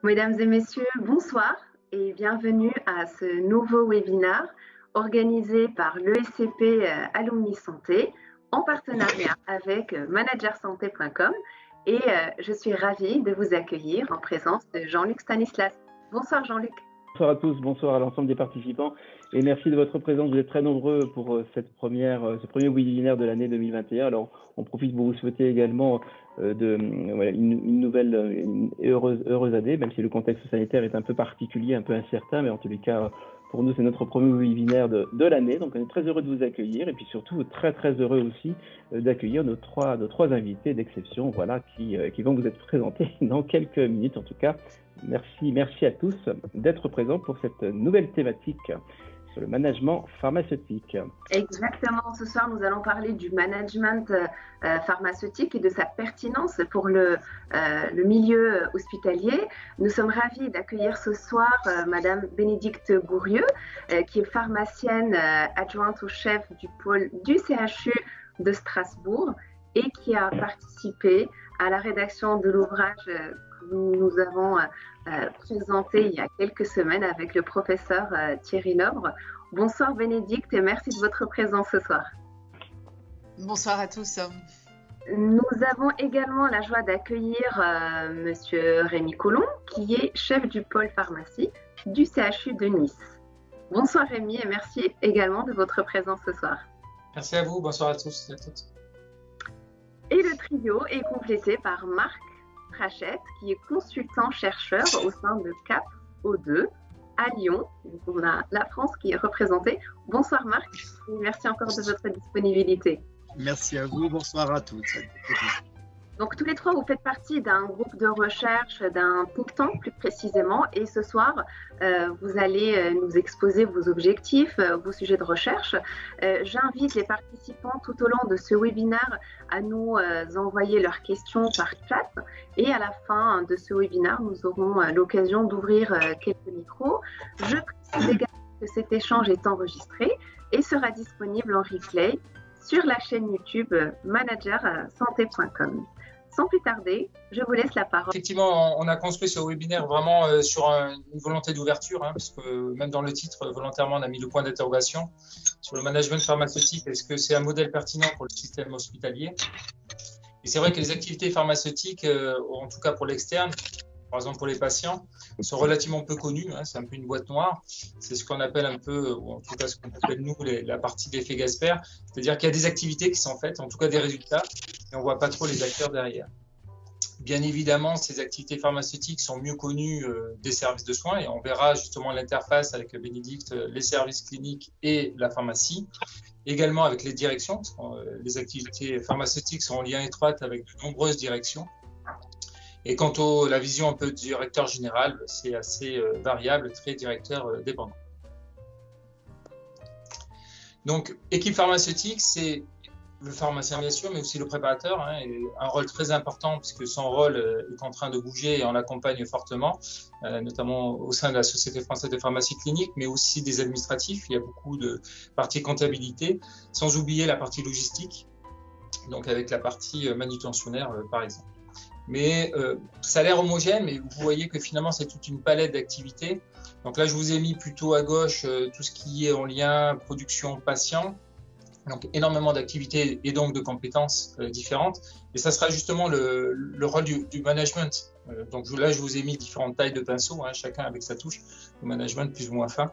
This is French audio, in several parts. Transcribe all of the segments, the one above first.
Mesdames et messieurs, bonsoir et bienvenue à ce nouveau webinaire organisé par l'ESCP Alumni Santé en partenariat avec managersanté.com et je suis ravie de vous accueillir en présence de Jean-Luc Stanislas. Bonsoir Jean-Luc. Bonsoir à tous, bonsoir à l'ensemble des participants et merci de votre présence. Vous êtes très nombreux pour ce premier webinaire de l'année 2021. Alors, on profite pour vous souhaiter également une nouvelle et heureuse année, même si le contexte sanitaire est un peu particulier, un peu incertain, mais en tous les cas, pour nous, c'est notre premier webinaire de l'année. Donc, on est très heureux de vous accueillir et puis surtout très heureux aussi d'accueillir nos trois invités d'exception, voilà, qui vont vous être présentés dans quelques minutes. En tout cas, merci à tous d'être présents pour cette nouvelle thématique sur le management pharmaceutique. Exactement. Ce soir, nous allons parler du management pharmaceutique et de sa pertinence pour le milieu hospitalier. Nous sommes ravis d'accueillir ce soir Madame Bénédicte Bourrieux, qui est pharmacienne adjointe au chef du pôle du CHU de Strasbourg et qui a participé à la rédaction de l'ouvrage que nous avons présenté il y a quelques semaines avec le professeur Thierry Nobre. Bonsoir Bénédicte et merci de votre présence ce soir. Bonsoir à tous. Nous avons également la joie d'accueillir Monsieur Rémi Collomb, qui est chef du pôle pharmacie du CHU de Nice. Bonsoir Rémi et merci également de votre présence ce soir. Merci à vous, bonsoir à tous et à toutes. Et le trio est complété par Marc Trachette, qui est consultant-chercheur au sein de CAP O2 à Lyon. Donc on a la France qui est représentée. Bonsoir Marc, et merci encore de votre disponibilité. Merci à vous, bonsoir à toutes. Donc tous les trois, vous faites partie d'un groupe de recherche, d'un think tank plus précisément, et ce soir, vous allez nous exposer vos objectifs, vos sujets de recherche. J'invite les participants tout au long de ce webinaire à nous envoyer leurs questions par chat, et à la fin de ce webinaire, nous aurons l'occasion d'ouvrir quelques micros. Je précise également que cet échange est enregistré et sera disponible en replay sur la chaîne YouTube managersanté.com. Sans plus tarder, je vous laisse la parole. Effectivement, on a construit ce webinaire vraiment sur une volonté d'ouverture, parce que même dans le titre, volontairement, on a mis le point d'interrogation sur le management pharmaceutique. Est-ce que c'est un modèle pertinent pour le système hospitalier? Et c'est vrai que les activités pharmaceutiques, en tout cas pour l'externe, par exemple pour les patients, sont relativement peu connues. C'est un peu une boîte noire. C'est ce qu'on appelle un peu, ou en tout cas ce qu'on appelle nous la partie d'effet Gasper. C'est-à-dire qu'il y a des activités qui sont faites, en tout cas des résultats, et on ne voit pas trop les acteurs derrière. Bien évidemment, ces activités pharmaceutiques sont mieux connues des services de soins et on verra justement l'interface avec Bénédicte, les services cliniques et la pharmacie. Également avec les directions, parce que les activités pharmaceutiques sont en lien étroit avec de nombreuses directions. Et quant à la vision un peu du directeur général, c'est assez variable, très directeur dépendant. Donc, équipe pharmaceutique, c'est le pharmacien bien sûr, mais aussi le préparateur, et un rôle très important puisque son rôle est en train de bouger et on l'accompagne fortement, notamment au sein de la Société française de pharmacie clinique, mais aussi des administratifs. Il y a beaucoup de parties comptabilité, sans oublier la partie logistique, donc avec la partie manutentionnaire par exemple. Mais ça a l'air homogène, mais vous voyez que finalement c'est toute une palette d'activités. Donc là je vous ai mis plutôt à gauche tout ce qui est en lien production patient, donc énormément d'activités et donc de compétences différentes. Et ça sera justement le rôle du management. Donc là je vous ai mis différentes tailles de pinceaux, chacun avec sa touche, le management plus ou moins fin,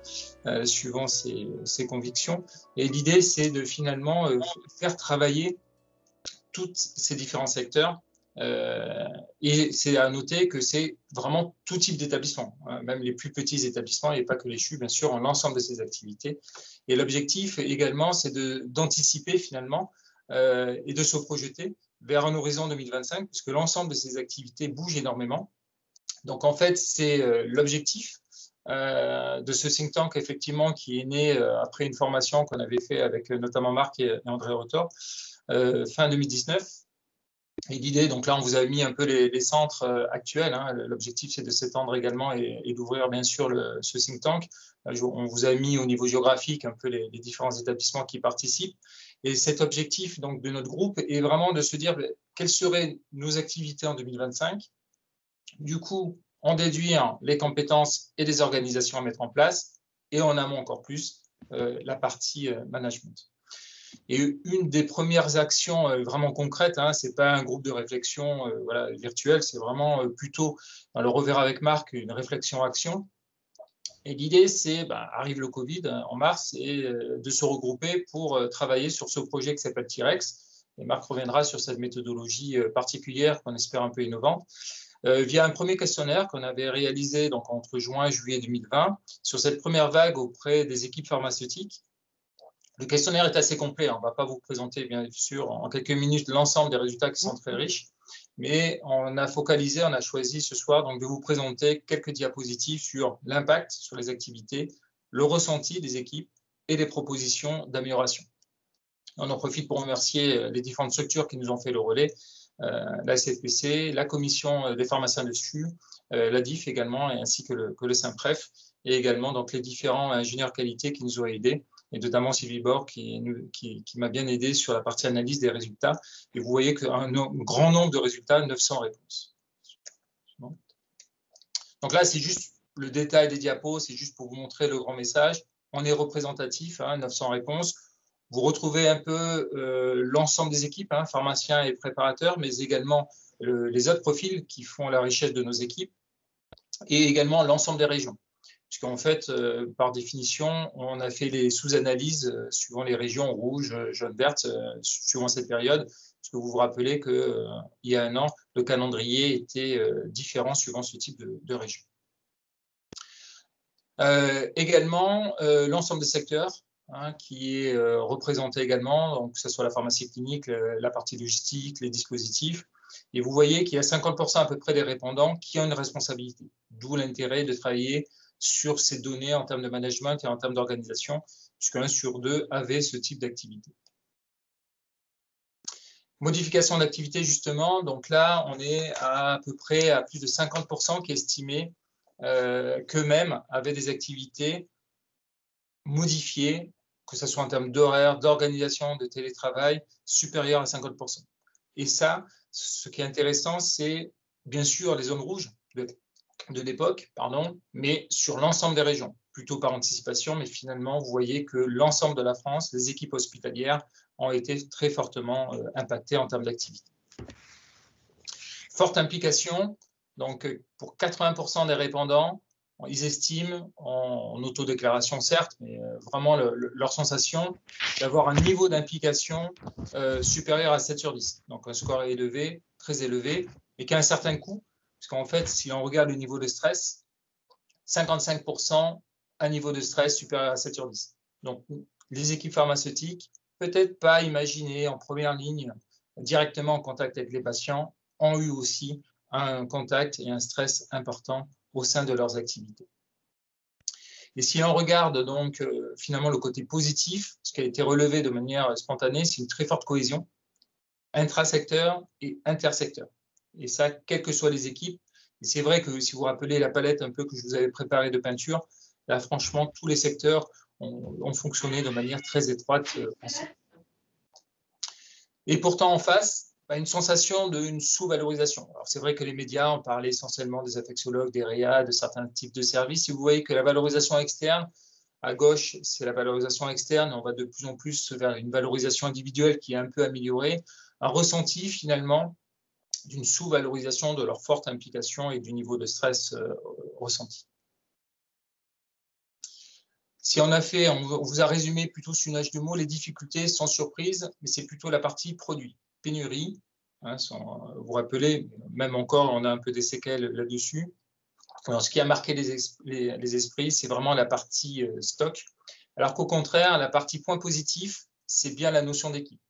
suivant ses convictions. Et l'idée c'est de finalement faire travailler tous ces différents secteurs. Et c'est à noter que c'est vraiment tout type d'établissement, même les plus petits établissements et pas que les CHU, bien sûr, ont l'ensemble de ces activités. Et l'objectif également, c'est d'anticiper finalement et de se projeter vers un horizon 2025, puisque l'ensemble de ces activités bouge énormément. Donc en fait, c'est l'objectif de ce think tank effectivement qui est né après une formation qu'on avait fait avec notamment Marc et André Rotor fin 2019. Et l'idée, donc là, on vous a mis un peu les centres actuels. L'objectif, c'est de s'étendre également et d'ouvrir, bien sûr, ce think tank. On vous a mis au niveau géographique un peu les différents établissements qui participent. Et cet objectif donc, de notre groupe est vraiment de se dire quelles seraient nos activités en 2025. Du coup, en déduire les compétences et les organisations à mettre en place, et en amont encore plus, la partie management. Et une des premières actions vraiment concrètes, ce n'est pas un groupe de réflexion virtuel, c'est vraiment plutôt, on le reverra avec Marc, une réflexion-action. Et l'idée, c'est, arrive le Covid en mars, et de se regrouper pour travailler sur ce projet qui s'appelle T-Rex. Et Marc reviendra sur cette méthodologie particulière qu'on espère un peu innovante, via un premier questionnaire qu'on avait réalisé donc, entre juin et juillet 2020 sur cette première vague auprès des équipes pharmaceutiques. Le questionnaire est assez complet, on ne va pas vous présenter bien sûr en quelques minutes l'ensemble des résultats qui sont très riches, mais on a focalisé, on a choisi ce soir donc, de vous présenter quelques diapositives sur l'impact sur les activités, le ressenti des équipes et les propositions d'amélioration. On en profite pour remercier les différentes structures qui nous ont fait le relais, la SFPC, la commission des pharmaciens de SCHU, la DIF également, et ainsi que le SIMPREF, et également donc, les différents ingénieurs qualité qui nous ont aidés, et notamment Sylvie Borg qui m'a bien aidé sur la partie analyse des résultats. Et vous voyez qu'un grand nombre de résultats, 900 réponses. Donc là, c'est juste le détail des diapos, c'est juste pour vous montrer le grand message. On est représentatif, 900 réponses. Vous retrouvez un peu l'ensemble des équipes, pharmaciens et préparateurs, mais également les autres profils qui font la richesse de nos équipes, et également l'ensemble des régions. Puisqu'en fait, par définition, on a fait les sous-analyses suivant les régions rouges, jaunes, vertes, suivant cette période, parce que vous vous rappelez qu'il y a un an, le calendrier était différent suivant ce type de région. Également, l'ensemble des secteurs qui est représenté également, donc que ce soit la pharmacie clinique, la partie logistique, les dispositifs. Et vous voyez qu'il y a 50% à peu près des répondants qui ont une responsabilité, d'où l'intérêt de travailler sur ces données en termes de management et en termes d'organisation, puisque 1 sur 2 avait ce type d'activité. Modification d'activité, justement, donc là, on est à peu près à plus de 50% qui estimaient qu'eux-mêmes avaient des activités modifiées, que ce soit en termes d'horaire, d'organisation, de télétravail, supérieures à 50%. Et ça, ce qui est intéressant, c'est bien sûr les zones rouges de l'époque, mais sur l'ensemble des régions, plutôt par anticipation, mais finalement, vous voyez que l'ensemble de la France, les équipes hospitalières ont été très fortement impactées en termes d'activité. Forte implication, donc pour 80% des répondants, ils estiment, en autodéclaration certes, mais vraiment leur sensation d'avoir un niveau d'implication supérieur à 7 sur 10. Donc un score élevé, très élevé, et qui a un certain coût. Parce qu'en fait, si on regarde le niveau de stress, 55% un niveau de stress supérieur à 7 sur 10. Donc, les équipes pharmaceutiques, peut-être pas imaginées en première ligne, directement en contact avec les patients, ont eu aussi un contact et un stress important au sein de leurs activités. Et si on regarde donc finalement le côté positif, ce qui a été relevé de manière spontanée, c'est une très forte cohésion intrasecteur et intersecteur. Et ça, quelles que soient les équipes. Et c'est vrai que si vous vous rappelez la palette un peu que je vous avais préparée de peinture, là, franchement, tous les secteurs ont fonctionné de manière très étroite ensemble. Et pourtant, en face, une sensation d'une sous-valorisation. Alors, c'est vrai que les médias ont parlé essentiellement des infectiologues, des réa, de certains types de services. Et vous voyez que la valorisation externe, à gauche, c'est la valorisation externe. On va de plus en plus vers une valorisation individuelle qui est un peu améliorée. Un ressenti, finalement, d'une sous-valorisation de leur forte implication et du niveau de stress ressenti. Si on vous a résumé plutôt sur une hache de mots, les difficultés sans surprise, mais c'est plutôt la partie produit. Pénurie, vous vous rappelez, même encore, on a un peu des séquelles là-dessus. Alors, ce qui a marqué les esprits, c'est vraiment la partie stock, alors qu'au contraire, la partie point positif, c'est bien la notion d'équipe.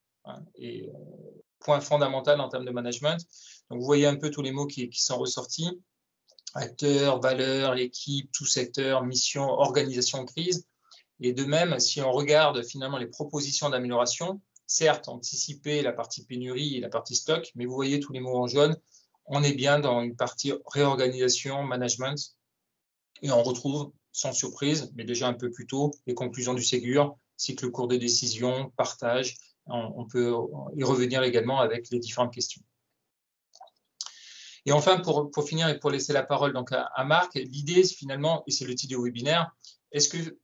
Et point fondamental en termes de management. Donc, vous voyez un peu tous les mots qui sont ressortis. Acteurs, valeurs, équipe, tout secteur, mission, organisation, crise. Et de même, si on regarde finalement les propositions d'amélioration, certes, anticiper la partie pénurie et la partie stock, mais vous voyez tous les mots en jaune, on est bien dans une partie réorganisation, management, et on retrouve, sans surprise, mais déjà un peu plus tôt, les conclusions du Ségur, cycle court de décision, partage. On peut y revenir également avec les différentes questions. Et enfin, pour finir et pour laisser la parole donc à Marc, l'idée finalement, et c'est le titre du webinaire, est-ce que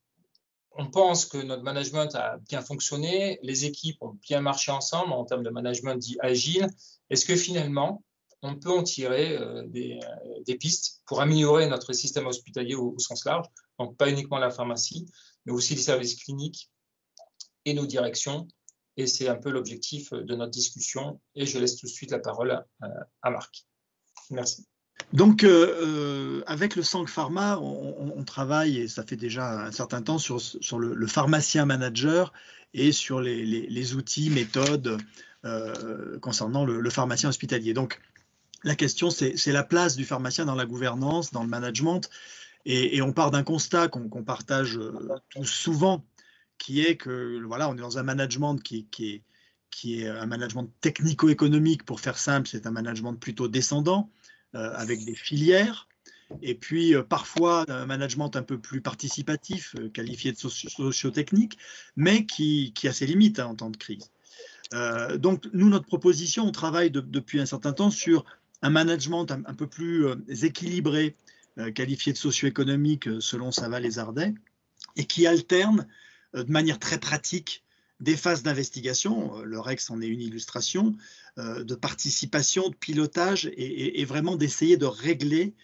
on pense que notre management a bien fonctionné, les équipes ont bien marché ensemble en termes de management dit agile. Est-ce que finalement, on peut en tirer des pistes pour améliorer notre système hospitalier au sens large, donc pas uniquement la pharmacie, mais aussi les services cliniques et nos directions. Et c'est un peu l'objectif de notre discussion. Et je laisse tout de suite la parole à Marc. Merci. Donc, avec le Sang Pharma, on travaille, et ça fait déjà un certain temps, sur le pharmacien manager et sur les outils, méthodes concernant le pharmacien hospitalier. Donc, la question, c'est la place du pharmacien dans la gouvernance, dans le management. Et on part d'un constat qu'on partage tous souvent, qui est que voilà, on est dans un management qui est un management technico-économique, pour faire simple, c'est un management plutôt descendant, avec des filières, et puis parfois un management un peu plus participatif, qualifié de socio-technique, mais qui a ses limites en temps de crise. Donc nous, notre proposition, on travaille depuis un certain temps sur un management un peu plus équilibré, qualifié de socio-économique selon Saval et Zardet, et qui alterne de manière très pratique des phases d'investigation, le REX en est une illustration, de participation, de pilotage, et vraiment d'essayer de régler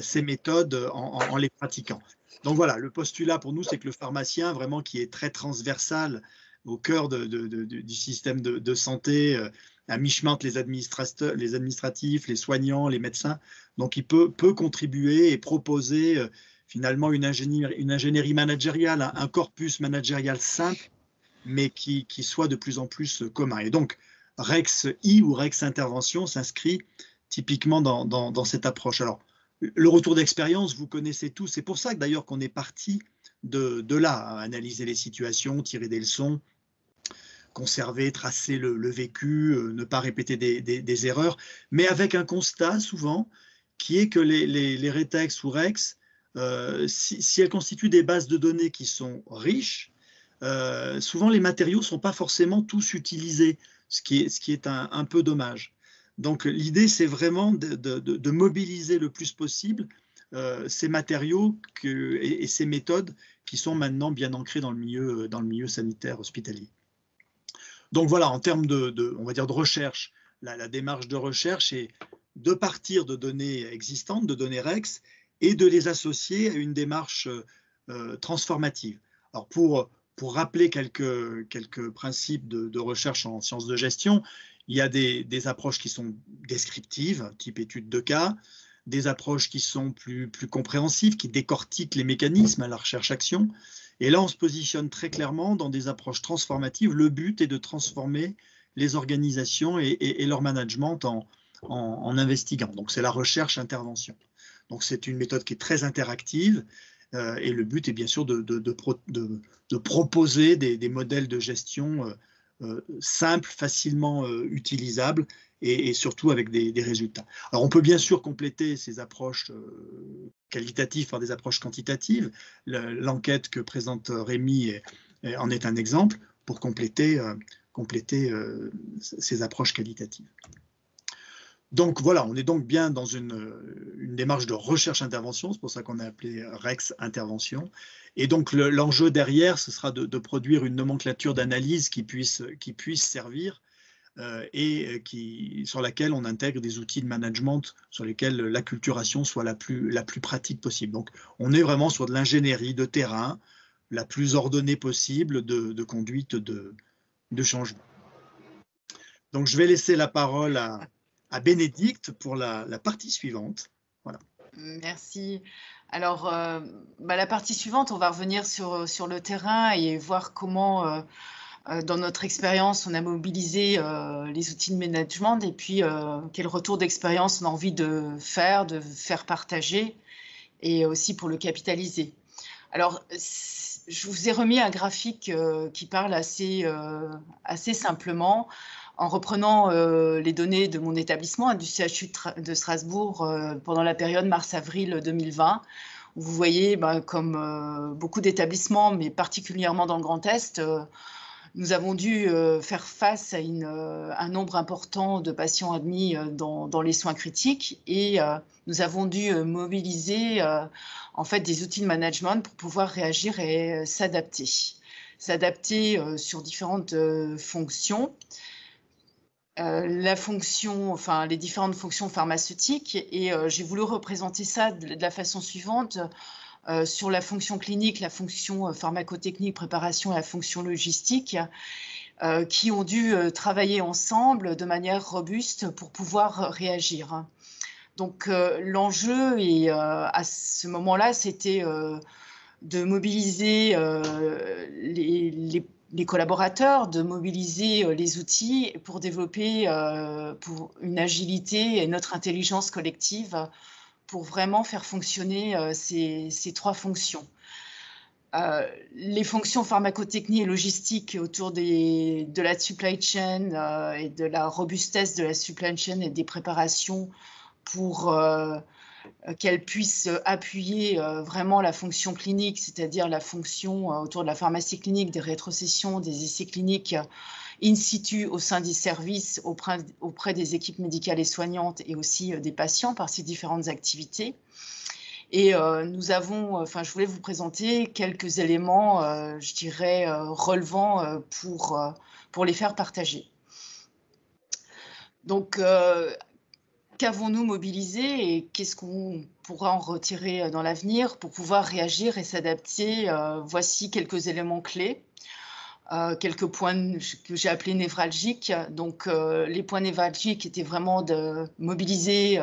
ces méthodes en les pratiquant. Donc voilà, le postulat pour nous, c'est que le pharmacien, vraiment qui est très transversal au cœur du système de santé, à mi-chemin entre les administratifs, les soignants, les médecins, donc il peut contribuer et proposer finalement une ingénierie managériale, un corpus managérial simple, mais qui soit de plus en plus commun. Et donc, REX-I ou REX-intervention s'inscrit typiquement dans cette approche. Alors, le retour d'expérience, vous connaissez tous, c'est pour ça que d'ailleurs qu'on est parti de là, à analyser les situations, tirer des leçons, conserver, tracer le vécu, ne pas répéter des erreurs, mais avec un constat souvent qui est que les RETEX ou REX, si elles constituent des bases de données qui sont riches, souvent les matériaux ne sont pas forcément tous utilisés, ce qui est un peu dommage. Donc l'idée, c'est vraiment de mobiliser le plus possible ces matériaux et ces méthodes qui sont maintenant bien ancrées dans le milieu sanitaire hospitalier. Donc voilà, en termes on va dire de recherche, la démarche de recherche est de partir de données existantes, de données REX, et de les associer à une démarche transformative. Alors pour rappeler quelques principes de recherche en sciences de gestion, il y a des approches qui sont descriptives, type étude de cas, des approches qui sont plus compréhensives, qui décortiquent les mécanismes à la recherche-action. Et là, on se positionne très clairement dans des approches transformatives. Le but est de transformer les organisations et leur management en investiguant. Donc, c'est la recherche-intervention. Donc, c'est une méthode qui est très interactive. Et le but est bien sûr de proposer des modèles de gestion simples, facilement utilisables et surtout avec des résultats. Alors on peut bien sûr compléter ces approches qualitatives par des approches quantitatives. L'enquête que présente Rémi en est un exemple pour compléter ces approches qualitatives. Donc voilà, on est donc bien dans une démarche de recherche-intervention, c'est pour ça qu'on a appelé REX intervention. Et donc l'enjeu derrière, ce sera de produire une nomenclature d'analyse qui puisse servir et sur laquelle on intègre des outils de management sur lesquels l'acculturation soit la plus pratique possible. Donc on est vraiment sur de l'ingénierie de terrain, la plus ordonnée possible de conduite de changement. Donc je vais laisser la parole à Bénédicte pour la partie suivante. Voilà. Merci. Alors, la partie suivante, on va revenir sur le terrain et voir comment, dans notre expérience, on a mobilisé les outils de management et puis quel retour d'expérience on a envie de faire partager et aussi pour le capitaliser. Alors, je vous ai remis un graphique qui parle assez simplement, en reprenant les données de mon établissement, du CHU de Strasbourg, pendant la période mars-avril 2020, où vous voyez, comme beaucoup d'établissements, mais particulièrement dans le Grand Est, nous avons dû faire face à un nombre important de patients admis dans les soins critiques et nous avons dû mobiliser en fait des outils de management pour pouvoir réagir et s'adapter. S'adapter sur différentes fonctions. Les différentes fonctions pharmaceutiques et j'ai voulu représenter ça de la façon suivante. Sur la fonction clinique, la fonction pharmacotechnique, préparation et la fonction logistique, qui ont dû travailler ensemble de manière robuste pour pouvoir réagir. Donc l'enjeu, à ce moment-là, c'était de mobiliser les collaborateurs, de mobiliser les outils pour développer pour une agilité et notre intelligence collective pour vraiment faire fonctionner ces trois fonctions. Les fonctions pharmacotechniques et logistiques autour de la supply chain et de la robustesse de la supply chain et des préparations pour qu'elle puisse appuyer vraiment la fonction clinique, c'est-à-dire la fonction autour de la pharmacie clinique, des rétrocessions, des essais cliniques in situ au sein des services auprès des équipes médicales et soignantes et aussi des patients par ces différentes activités. Et je voulais vous présenter quelques éléments, je dirais, relevants pour les faire partager. Donc, qu'avons-nous mobilisé et qu'est-ce qu'on pourra en retirer dans l'avenir pour pouvoir réagir et s'adapter? Voici quelques éléments clés. Quelques points que j'ai appelés névralgiques. Donc, les points névralgiques étaient vraiment de mobiliser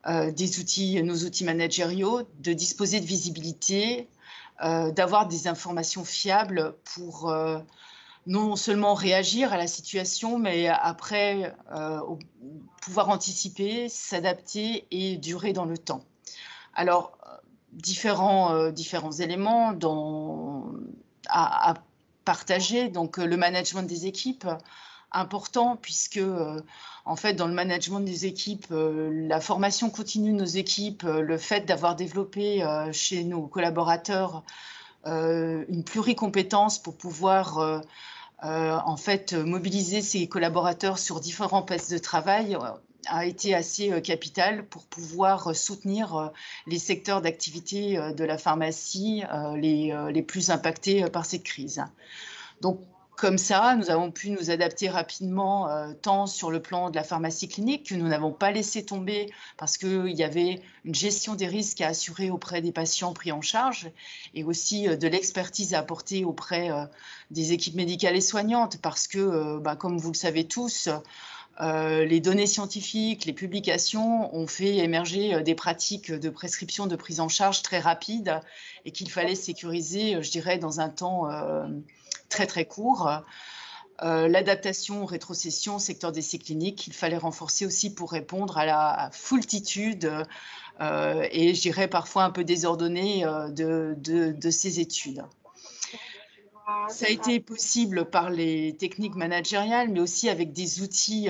nos outils managériaux, de disposer de visibilité, d'avoir des informations fiables pour non seulement réagir à la situation, mais après pouvoir anticiper, s'adapter et durer dans le temps. Alors, différents éléments à partager. Donc, le management des équipes, important puisque, en fait, dans le management des équipes, la formation continue de nos équipes, le fait d'avoir développé chez nos collaborateurs une pluricompétence pour pouvoir en fait mobiliser ces collaborateurs sur différents postes de travail a été assez capital pour pouvoir soutenir les secteurs d'activité de la pharmacie les plus impactés par cette crise. Donc, comme ça, nous avons pu nous adapter rapidement, tant sur le plan de la pharmacie clinique, que nous n'avons pas laissé tomber parce qu'il y avait une gestion des risques à assurer auprès des patients pris en charge et aussi de l'expertise à apporter auprès des équipes médicales et soignantes parce que, comme vous le savez tous, les données scientifiques, les publications ont fait émerger des pratiques de prescription, de prise en charge très rapides et qu'il fallait sécuriser, je dirais, dans un temps très très court. L'adaptation, rétrocession, secteur d'essais cliniques, il fallait renforcer aussi pour répondre à la foultitude et je dirais parfois un peu désordonnée de ces études. Ça a été possible par les techniques managériales, mais aussi avec des outils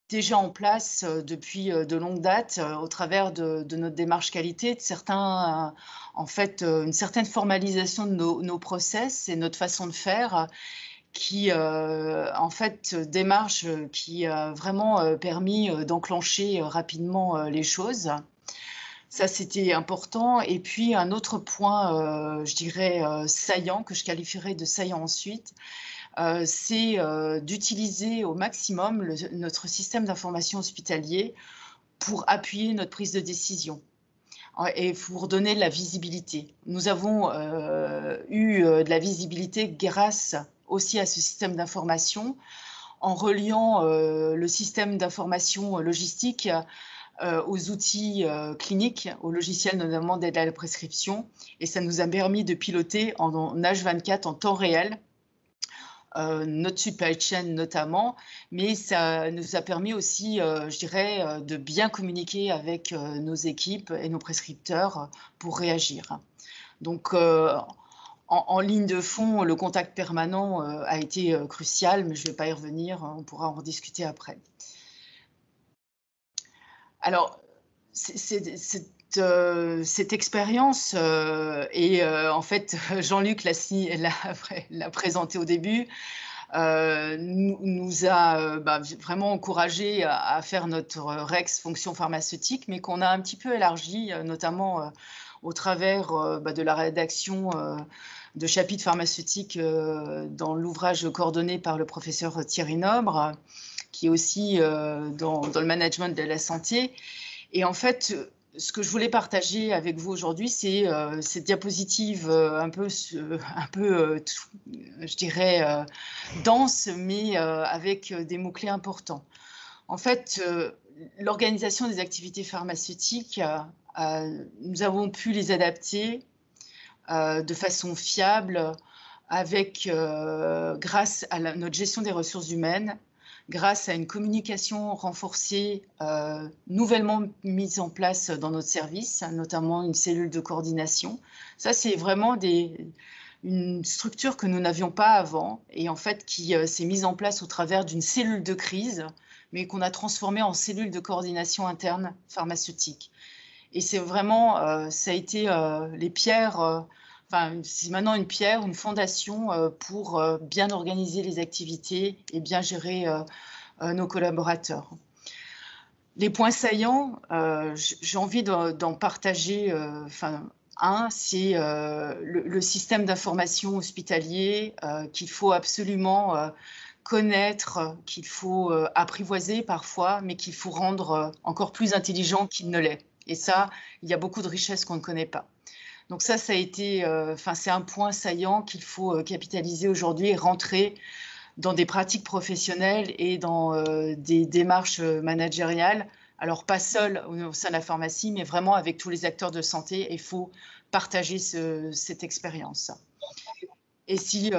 déjà en place depuis de longues dates au travers de notre démarche qualité, de certains, en fait, une certaine formalisation de nos process et notre façon de faire qui, en fait, démarche qui a vraiment permis d'enclencher rapidement les choses. Ça, c'était important. Et puis, un autre point, je dirais, saillant, que je qualifierais de saillant ensuite, c'est d'utiliser au maximum notre système d'information hospitalier pour appuyer notre prise de décision et pour donner de la visibilité. Nous avons eu de la visibilité grâce aussi à ce système d'information en reliant le système d'information logistique aux outils cliniques, aux logiciels notamment d'aide à la prescription. Et ça nous a permis de piloter en H24 en temps réel notre supply chain notamment, mais ça nous a permis aussi, je dirais, de bien communiquer avec nos équipes et nos prescripteurs pour réagir. Donc, en ligne de fond, le contact permanent a été crucial, mais je ne vais pas y revenir, on pourra en rediscuter après. Alors, cette expérience, et en fait, Jean-Luc l'a présenté au début, nous a vraiment encouragé à faire notre REX fonction pharmaceutique, mais qu'on a un petit peu élargi, notamment au travers de la rédaction de chapitres pharmaceutiques dans l'ouvrage coordonné par le professeur Thierry Nobre, qui est aussi dans le management de la santé. Et en fait, ce que je voulais partager avec vous aujourd'hui, c'est cette diapositive un peu je dirais, dense, mais avec des mots-clés importants. En fait, l'organisation des activités pharmaceutiques, nous avons pu les adapter de façon fiable grâce à notre gestion des ressources humaines, grâce à une communication renforcée, nouvellement mise en place dans notre service, notamment une cellule de coordination. Ça, c'est vraiment une structure que nous n'avions pas avant et en fait qui s'est mise en place au travers d'une cellule de crise, mais qu'on a transformée en cellule de coordination interne pharmaceutique. Et c'est vraiment, ça a été les pierres... c'est maintenant une pierre, une fondation pour bien organiser les activités et bien gérer nos collaborateurs. Les points saillants, j'ai envie d'en partager. C'est le système d'information hospitalier qu'il faut absolument connaître, qu'il faut apprivoiser parfois, mais qu'il faut rendre encore plus intelligent qu'il ne l'est. Et ça, il y a beaucoup de richesses qu'on ne connaît pas. Donc ça a été, c'est un point saillant qu'il faut capitaliser aujourd'hui et rentrer dans des pratiques professionnelles et dans des démarches managériales. Alors pas seul au sein de la pharmacie, mais vraiment avec tous les acteurs de santé. Il faut partager cette expérience. Et si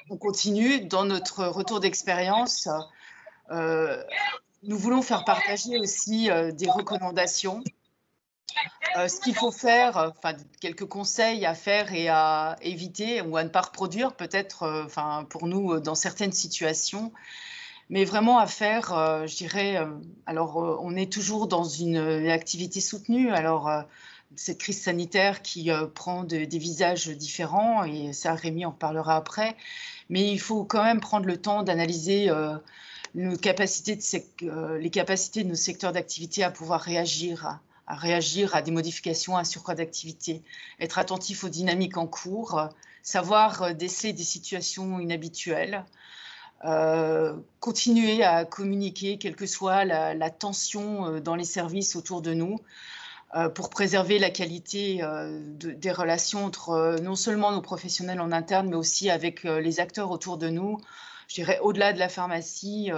on continue dans notre retour d'expérience, nous voulons faire partager aussi des recommandations. Ce qu'il faut faire, quelques conseils à faire et à éviter ou à ne pas reproduire peut-être pour nous dans certaines situations, mais vraiment à faire, je dirais, alors on est toujours dans une activité soutenue, alors cette crise sanitaire qui prend des visages différents, et ça Rémi en parlera après, mais il faut quand même prendre le temps d'analyser les capacités de nos secteurs d'activité à pouvoir réagir à des modifications, à un surcroît d'activité, être attentif aux dynamiques en cours, savoir déceler des situations inhabituelles, continuer à communiquer, quelle que soit la tension dans les services autour de nous, pour préserver la qualité des relations entre non seulement nos professionnels en interne, mais aussi avec les acteurs autour de nous. Je dirais au-delà de la pharmacie,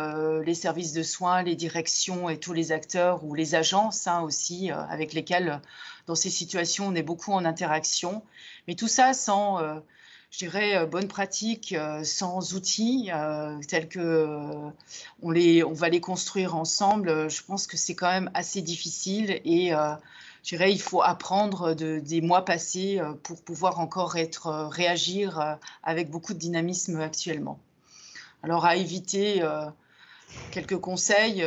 les services de soins, les directions et tous les acteurs ou les agences aussi, avec lesquels, dans ces situations, on est beaucoup en interaction. Mais tout ça sans, je dirais, bonnes pratiques, sans outils tels que on va les construire ensemble. Je pense que c'est quand même assez difficile et je dirais, il faut apprendre des mois passés pour pouvoir encore réagir avec beaucoup de dynamisme actuellement. Alors, à éviter, quelques conseils,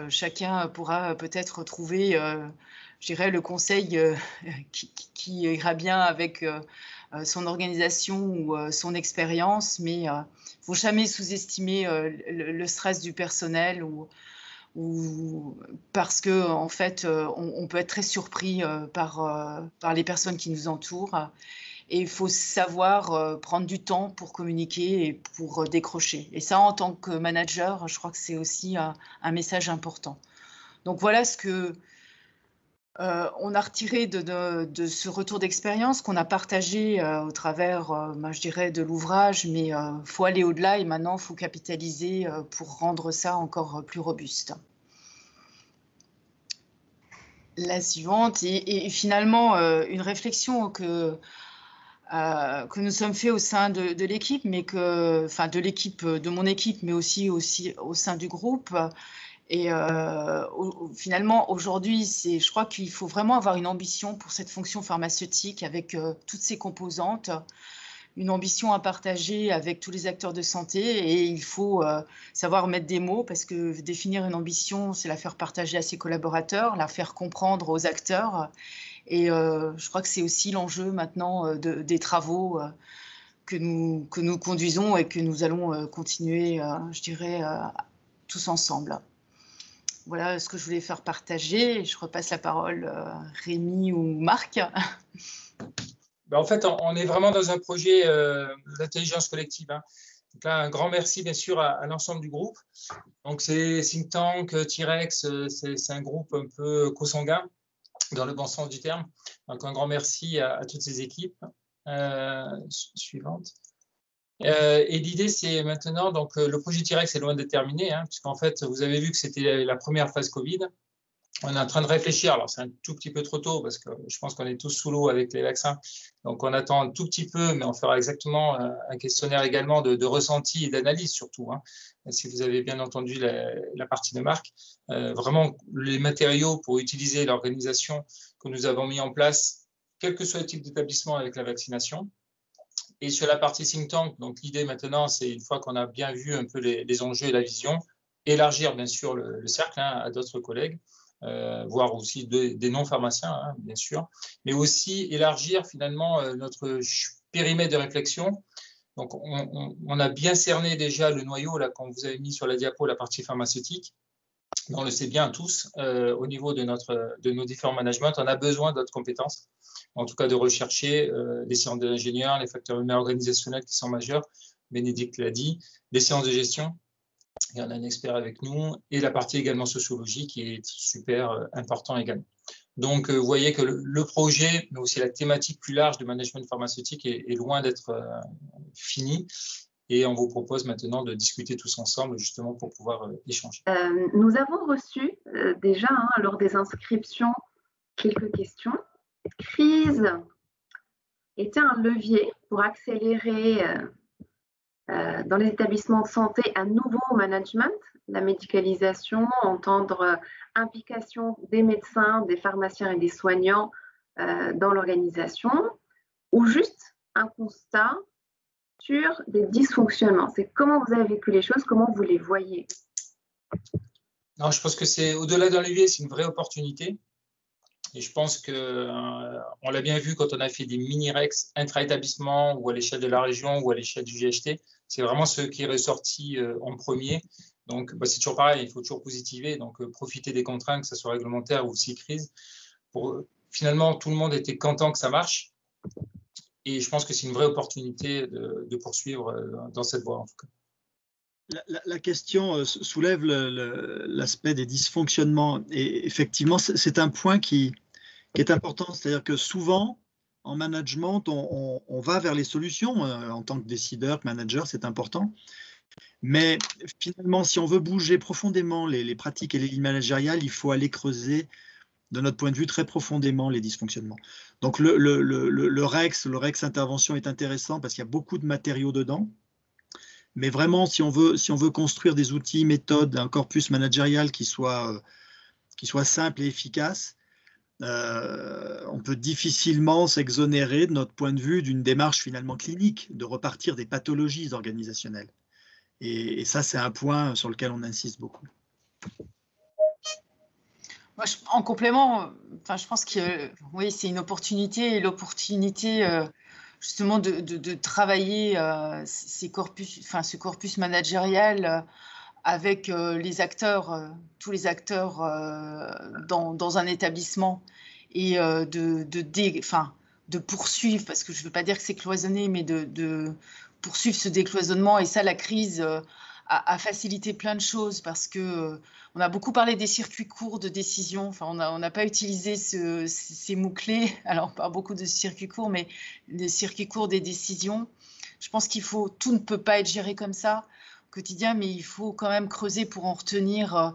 chacun pourra peut-être trouver, je dirais, le conseil qui ira bien avec son organisation ou son expérience, mais il ne faut jamais sous-estimer le stress du personnel ou parce que en fait, on peut être très surpris par les personnes qui nous entourent. Et il faut savoir prendre du temps pour communiquer et pour décrocher. Et ça, en tant que manager, je crois que c'est aussi un message important. Donc voilà ce que on a retiré de ce retour d'expérience qu'on a partagé au travers, je dirais, de l'ouvrage, mais il faut aller au-delà et maintenant, il faut capitaliser pour rendre ça encore plus robuste. La suivante, et finalement, une réflexion que nous sommes fait au sein de l'équipe, mais de mon équipe, mais aussi au sein du groupe. Et finalement, aujourd'hui, je crois qu'il faut vraiment avoir une ambition pour cette fonction pharmaceutique avec toutes ses composantes, une ambition à partager avec tous les acteurs de santé et il faut savoir mettre des mots parce que définir une ambition, c'est la faire partager à ses collaborateurs, la faire comprendre aux acteurs. Et je crois que c'est aussi l'enjeu maintenant des travaux que nous conduisons et que nous allons continuer, je dirais, tous ensemble. Voilà ce que je voulais faire partager. Je repasse la parole à Rémi ou Marc. En fait, on est vraiment dans un projet d'intelligence collective. Hein. Donc là, un grand merci bien sûr à l'ensemble du groupe. Donc c'est Think Tank, T-Rex, c'est un groupe un peu consanguin dans le bon sens du terme. Donc un grand merci à toutes ces équipes. Suivante. Et l'idée, c'est maintenant, donc le projet T-Rex est loin d'être terminé, hein, puisqu'en fait, vous avez vu que c'était la première phase Covid. On est en train de réfléchir, alors c'est un tout petit peu trop tôt, parce que je pense qu'on est tous sous l'eau avec les vaccins, donc on attend un tout petit peu, mais on fera exactement un questionnaire également de ressenti et d'analyse surtout, hein, si vous avez bien entendu la partie de Marc. Vraiment, les matériaux pour utiliser l'organisation que nous avons mis en place, quel que soit le type d'établissement avec la vaccination. Et sur la partie think tank, donc l'idée maintenant, c'est une fois qu'on a bien vu un peu les enjeux et la vision, élargir bien sûr le cercle hein, à d'autres collègues, voire aussi des non-pharmaciens, hein, bien sûr, mais aussi élargir finalement notre périmètre de réflexion. Donc on a bien cerné déjà le noyau, là, quand vous avez mis sur la diapo la partie pharmaceutique. On le sait bien tous, au niveau de nos différents managements, on a besoin d'autres compétences, en tout cas de rechercher les séances de l'ingénieur, les facteurs humains organisationnels qui sont majeurs, Bénédicte l'a dit, les séances de gestion, il y en a un expert avec nous, et la partie également sociologie qui est super important également. Donc vous voyez que le projet, mais aussi la thématique plus large du management pharmaceutique est loin d'être fini. Et on vous propose maintenant de discuter tous ensemble justement pour pouvoir échanger. Nous avons reçu déjà lors des inscriptions quelques questions. Crise était un levier pour accélérer dans les établissements de santé un nouveau management, la médicalisation, entendre implication des médecins, des pharmaciens et des soignants dans l'organisation, ou juste un constat sur des dysfonctionnements. C'est comment vous avez vécu les choses, comment vous les voyez? Non, je pense que c'est au-delà d'un levier, c'est une vraie opportunité. Et je pense qu'on l'a bien vu quand on a fait des mini-REX intra-établissement ou à l'échelle de la région ou à l'échelle du GHT. C'est vraiment ce qui est ressorti en premier. Donc, c'est toujours pareil, il faut toujours positiver. Donc, profiter des contraintes, que ce soit réglementaire ou aussi crise. Finalement, tout le monde était content que ça marche. Et je pense que c'est une vraie opportunité de poursuivre dans cette voie, en tout cas. La question soulève l'aspect des dysfonctionnements. Et effectivement, c'est un point qui est important. C'est-à-dire que souvent, en management, on va vers les solutions. En tant que décideur, que manager, c'est important. Mais finalement, si on veut bouger profondément les pratiques et les lignes managériales, il faut aller creuser, de notre point de vue, très profondément les dysfonctionnements. Donc le REX intervention est intéressant parce qu'il y a beaucoup de matériaux dedans. Mais vraiment, si on veut construire des outils, méthodes, un corpus managérial qui soit simple et efficace, on peut difficilement s'exonérer, de notre point de vue, d'une démarche finalement clinique, de repartir des pathologies organisationnelles. Et ça, c'est un point sur lequel on insiste beaucoup. Moi, en complément, je pense que oui, c'est une opportunité, et l'opportunité justement de travailler ce corpus managérial avec les acteurs, tous les acteurs dans un établissement et de poursuivre, parce que je ne veux pas dire que c'est cloisonné, mais de poursuivre ce décloisonnement. Et ça, la crise a facilité plein de choses parce que on a beaucoup parlé des circuits courts de décision. Enfin, on n'a pas utilisé ces mots-clés. Alors, on parle beaucoup de circuits courts, mais des circuits courts des décisions. Je pense tout ne peut pas être géré comme ça au quotidien, mais il faut quand même creuser pour en retenir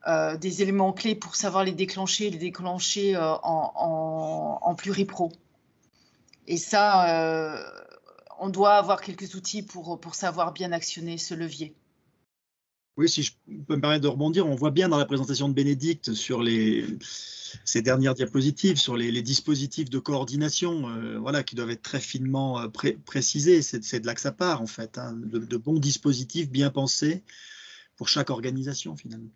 des éléments clés pour savoir les déclencher en pluripro. Et ça, on doit avoir quelques outils pour savoir bien actionner ce levier. Oui, si je peux me permettre de rebondir, on voit bien dans la présentation de Bénédicte sur ces dernières diapositives, sur les dispositifs de coordination voilà, qui doivent être très finement précisés. C'est de là que ça part, en fait, hein, de bons dispositifs bien pensés pour chaque organisation, finalement.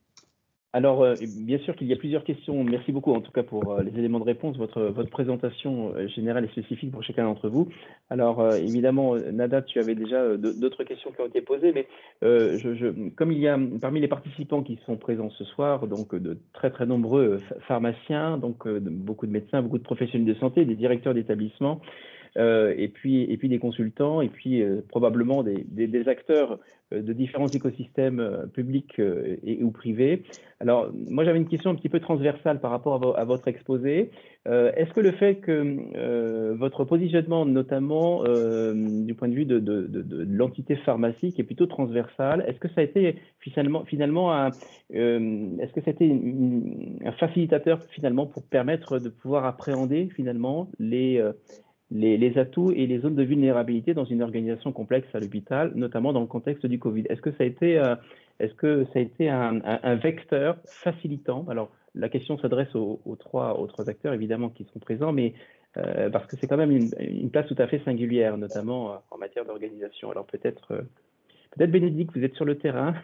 Alors, bien sûr qu'il y a plusieurs questions. Merci beaucoup, en tout cas, pour les éléments de réponse, votre présentation générale et spécifique pour chacun d'entre vous. Alors, évidemment, Nada, tu avais déjà d'autres questions qui ont été posées, mais comme il y a parmi les participants qui sont présents ce soir, donc de très, très nombreux pharmaciens, donc beaucoup de médecins, beaucoup de professionnels de santé, des directeurs d'établissements, et puis des consultants, et puis probablement des acteurs de différents écosystèmes publics ou privés. Alors, moi, j'avais une question un petit peu transversale par rapport à votre exposé. Est-ce que le fait que votre positionnement, notamment du point de vue de l'entité pharmacique, est plutôt transversal, est-ce que ça a été finalement est-ce que c'était un facilitateur finalement pour permettre de pouvoir appréhender finalement les atouts et les zones de vulnérabilité dans une organisation complexe à l'hôpital, notamment dans le contexte du Covid? Est-ce que ça a été un vecteur facilitant? Alors, la question s'adresse aux trois acteurs, évidemment, qui sont présents, mais parce que c'est quand même une place tout à fait singulière, notamment en matière d'organisation. Alors, peut-être Bénédicte, vous êtes sur le terrain,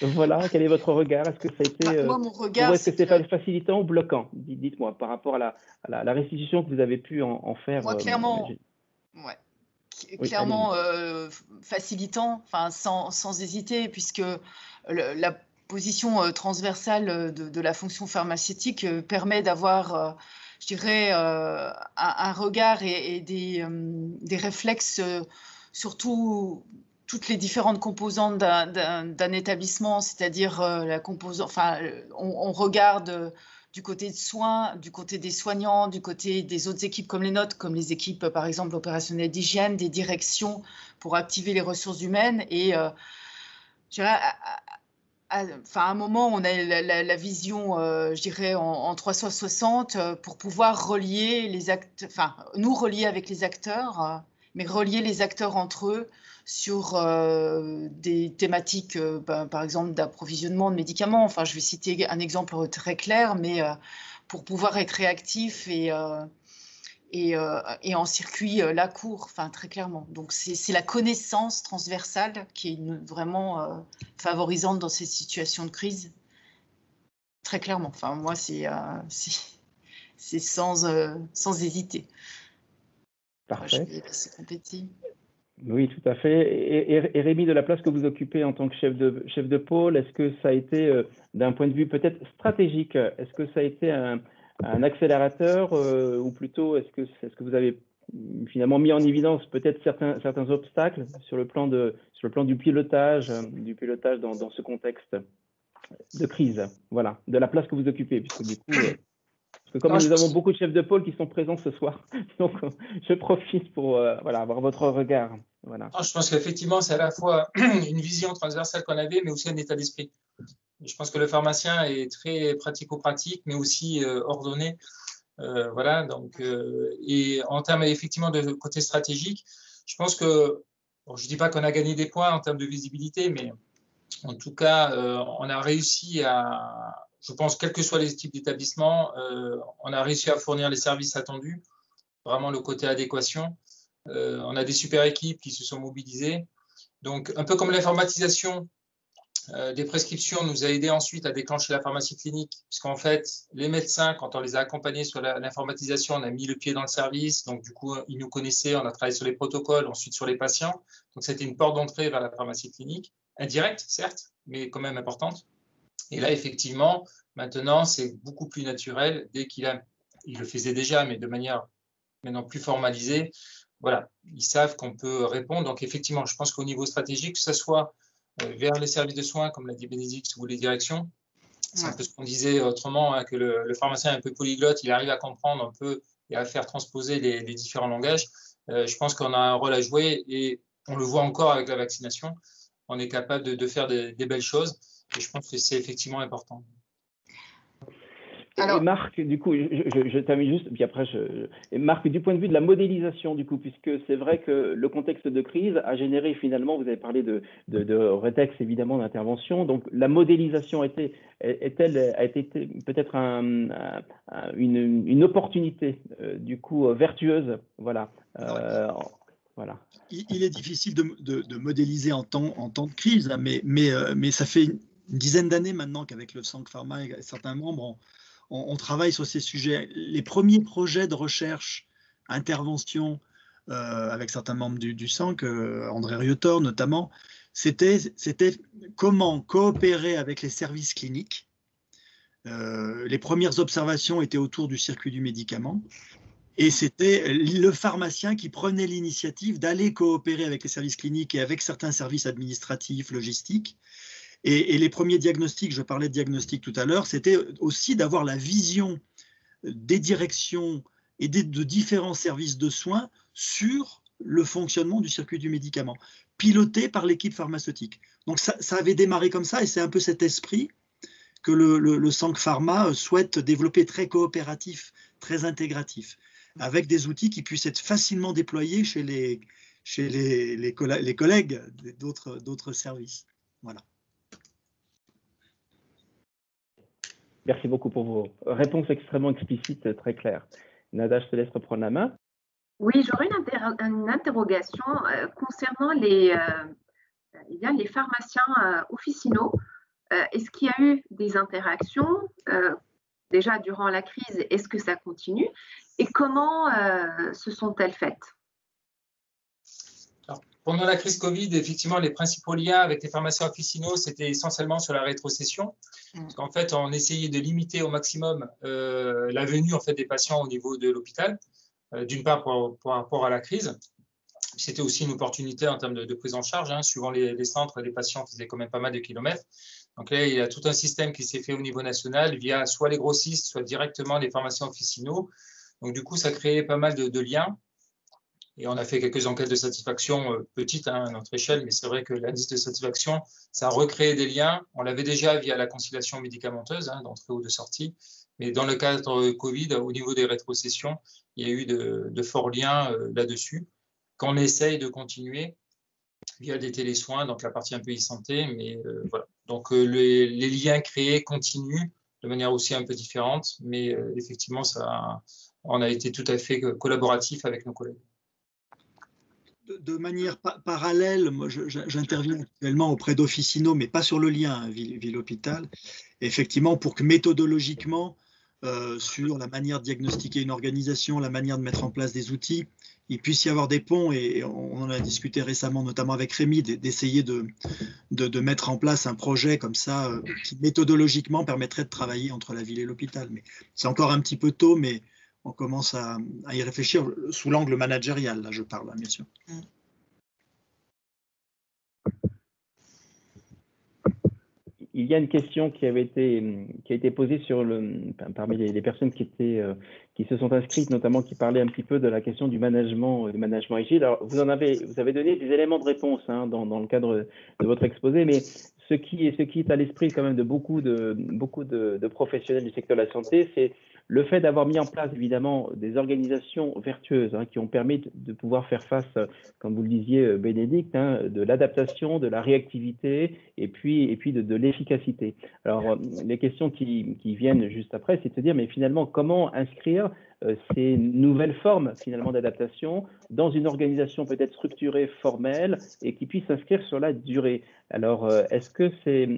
Voilà, quel est votre regard? Est-ce que ça a été, moi, mon regard, est-ce que c'est facilitant ou bloquant? Dites-moi, par rapport à la restitution que vous avez pu en faire. Moi, clairement, clairement facilitant, enfin, sans hésiter, puisque la position transversale de la fonction pharmaceutique permet d'avoir, je dirais, un regard et des réflexes sur toutes les différentes composantes d'un établissement, c'est-à-dire la composante, enfin, on regarde du côté de soins, du côté des soignants, du côté des autres équipes comme les nôtres, comme les équipes, par exemple, opérationnelles d'hygiène, des directions pour activer les ressources humaines. Et je dirais, à un moment, on a la vision, je dirais, en 360 pour pouvoir relier les acteurs, enfin, nous relier avec les acteurs, mais relier les acteurs entre eux sur des thématiques, par exemple, d'approvisionnement de médicaments. Enfin, je vais citer un exemple très clair, mais pour pouvoir être réactif et en circuit la cour, enfin, très clairement. Donc, c'est la connaissance transversale qui est vraiment favorisante dans ces situations de crise, très clairement. Enfin, moi, c'est sans hésiter. Parfait. Je vais laisser compléter. Oui, tout à fait. Et Rémi, de la place que vous occupez en tant que chef de pôle, est-ce que ça a été, d'un point de vue peut-être stratégique, est-ce que ça a été un accélérateur ou plutôt est-ce que vous avez finalement mis en évidence peut-être certains obstacles sur le plan du pilotage dans ce contexte de crise, voilà, de la place que vous occupez, puisque du coup, parce que comme nous avons beaucoup de chefs de pôle qui sont présents ce soir, donc je profite pour avoir votre regard. Voilà. Je pense qu'effectivement, c'est à la fois une vision transversale qu'on avait, mais aussi un état d'esprit. Je pense que le pharmacien est très pratico-pratique, mais aussi ordonné. Voilà, donc, et en termes effectivement de côté stratégique, je pense que, bon, je ne dis pas qu'on a gagné des points en termes de visibilité, mais en tout cas, on a réussi à, je pense, quels que soient les types d'établissements, on a réussi à fournir les services attendus, vraiment le côté adéquation. On a des super équipes qui se sont mobilisées. Donc, un peu comme l'informatisation des prescriptions nous a aidé ensuite à déclencher la pharmacie clinique, puisqu'en fait, les médecins, quand on les a accompagnés sur l'informatisation, on a mis le pied dans le service. Donc, du coup, ils nous connaissaient, on a travaillé sur les protocoles, ensuite sur les patients. Donc, c'était une porte d'entrée vers la pharmacie clinique, indirecte, certes, mais quand même importante. Et là, effectivement, maintenant, c'est beaucoup plus naturel. Dès il le faisait déjà, mais de manière maintenant plus formalisée. Voilà, ils savent qu'on peut répondre. Donc, effectivement, je pense qu'au niveau stratégique, que ce soit vers les services de soins, comme l'a dit Bénédicte, ou les directions, c'est un peu ce qu'on disait autrement, hein, que le pharmacien est un peu polyglotte, il arrive à comprendre un peu et à faire transposer les différents langages. Je pense qu'on a un rôle à jouer et on le voit encore avec la vaccination. On est capable de faire des belles choses et je pense que c'est effectivement important. Alors, et Marc, du coup, je termine juste, puis après, et Marc, du point de vue de la modélisation, du coup, puisque c'est vrai que le contexte de crise a généré finalement, vous avez parlé de rétexte, évidemment, d'intervention, donc la modélisation a été peut-être une opportunité, du coup, vertueuse, voilà. Voilà. Il est difficile de modéliser en temps de crise, hein, mais ça fait une dizaine d'années maintenant qu'avec le Sank Pharma et certains membres, on travaille sur ces sujets. Les premiers projets de recherche, intervention avec certains membres du Sank, André Riotor notamment, c'était comment coopérer avec les services cliniques. Les premières observations étaient autour du circuit du médicament. Et c'était le pharmacien qui prenait l'initiative d'aller coopérer avec les services cliniques et avec certains services administratifs, logistiques. Et les premiers diagnostics, je parlais de diagnostic tout à l'heure, c'était aussi d'avoir la vision des directions et de différents services de soins sur le fonctionnement du circuit du médicament, piloté par l'équipe pharmaceutique. Donc ça avait démarré comme ça, et c'est un peu cet esprit que le Sank Pharma souhaite développer, très coopératif, très intégratif, avec des outils qui puissent être facilement déployés chez les collègues d'autres services. Voilà. Merci beaucoup pour vos réponses extrêmement explicites, très claires. Nada, je te laisse reprendre la main. Oui, j'aurais une interrogation concernant les pharmaciens officinaux. Est-ce qu'il y a eu des interactions déjà durant la crise? Est-ce que ça continue? Et comment se sont-elles faites? Alors, pendant la crise Covid, effectivement, les principaux liens avec les pharmaciens officinaux, c'était essentiellement sur la rétrocession. Parce qu'en fait, on essayait de limiter au maximum la venue en fait, des patients au niveau de l'hôpital, d'une part par rapport à la crise. C'était aussi une opportunité en termes de prise en charge, hein, suivant les centres, les patients faisaient quand même pas mal de kilomètres. Donc là, il y a tout un système qui s'est fait au niveau national via soit les grossistes, soit directement les pharmaciens officinaux. Donc du coup, ça créait pas mal de liens. Et on a fait quelques enquêtes de satisfaction petites hein, à notre échelle, mais c'est vrai que l'indice de satisfaction, ça a recréé des liens. On l'avait déjà via la conciliation médicamenteuse, hein, d'entrée ou de sortie. Mais dans le cadre Covid, au niveau des rétrocessions, il y a eu de forts liens là-dessus, qu'on essaye de continuer via des télésoins, donc la partie un peu e-santé. Mais voilà. Donc les liens créés continuent de manière aussi un peu différente, mais effectivement, on a été tout à fait collaboratif avec nos collègues. De manière parallèle, moi j'interviens actuellement auprès d'officinaux, mais pas sur le lien ville-hôpital, effectivement pour que méthodologiquement, sur la manière de diagnostiquer une organisation, la manière de mettre en place des outils, il puisse y avoir des ponts, et on en a discuté récemment, notamment avec Rémi, d'essayer de mettre en place un projet comme ça, qui méthodologiquement permettrait de travailler entre la ville et l'hôpital. Mais c'est encore un petit peu tôt, mais on commence à y réfléchir sous l'angle managérial, là je parle, bien sûr. Il y a une question qui a été posée parmi les personnes qui se sont inscrites, notamment qui parlaient un petit peu de la question du management agile. Alors, vous avez donné des éléments de réponse hein, dans le cadre de votre exposé, mais ce qui est à l'esprit quand même de beaucoup de professionnels du secteur de la santé, c'est le fait d'avoir mis en place évidemment des organisations vertueuses hein, qui ont permis de pouvoir faire face, comme vous le disiez Bénédicte, hein, de l'adaptation, de la réactivité et puis de l'efficacité. Alors les questions qui viennent juste après, c'est de se dire mais finalement comment inscrire ces nouvelles formes finalement d'adaptation dans une organisation peut-être structurée, formelle et qui puisse s'inscrire sur la durée. Alors, est-ce que c'est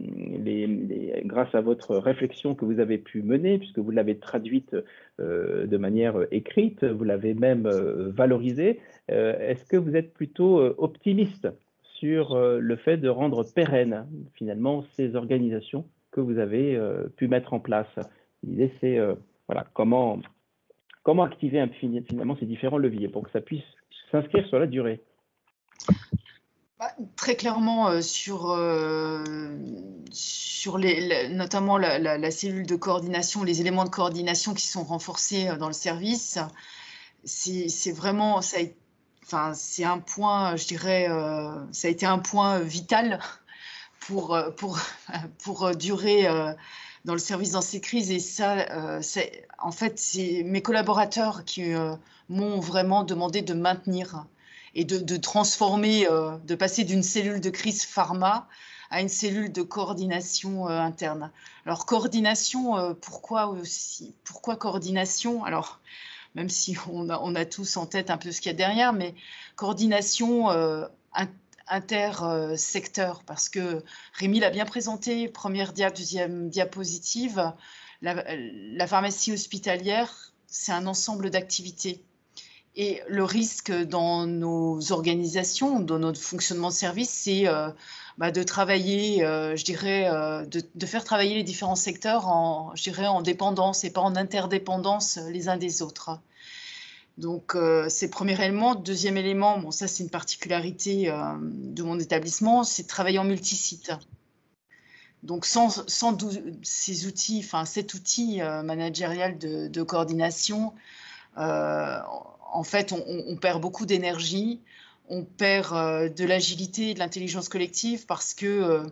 grâce à votre réflexion que vous avez pu mener, puisque vous l'avez traduite de manière écrite, vous l'avez même valorisée, est-ce que vous êtes plutôt optimiste sur le fait de rendre pérennes finalement ces organisations que vous avez pu mettre en place? L'idée, c'est voilà, comment activer finalement ces différents leviers pour que ça puisse s'inscrire sur la durée? Très clairement, notamment la cellule de coordination, les éléments de coordination qui sont renforcés dans le service, c'est vraiment, c'est un point, je dirais, ça a été un point vital pour durer dans le service dans ces crises. Et ça, en fait, c'est mes collaborateurs qui m'ont vraiment demandé de maintenir et de transformer, de passer d'une cellule de crise pharma à une cellule de coordination interne. Alors, coordination, pourquoi coordination? Alors, même si on a tous en tête un peu ce qu'il y a derrière, mais coordination intersecteur, parce que Rémi l'a bien présenté, première deuxième diapositive, la pharmacie hospitalière, c'est un ensemble d'activités. Et le risque dans nos organisations, dans notre fonctionnement de service, c'est de travailler, je dirais, de faire travailler les différents secteurs en dépendance et pas en interdépendance les uns des autres. Donc, c'est le premier élément. Deuxième élément, bon, ça c'est une particularité de mon établissement, c'est de travailler en multisite. Donc, sans ces outils, enfin cet outil managérial de coordination, en fait, on perd beaucoup d'énergie, on perd de l'agilité, de l'intelligence collective parce que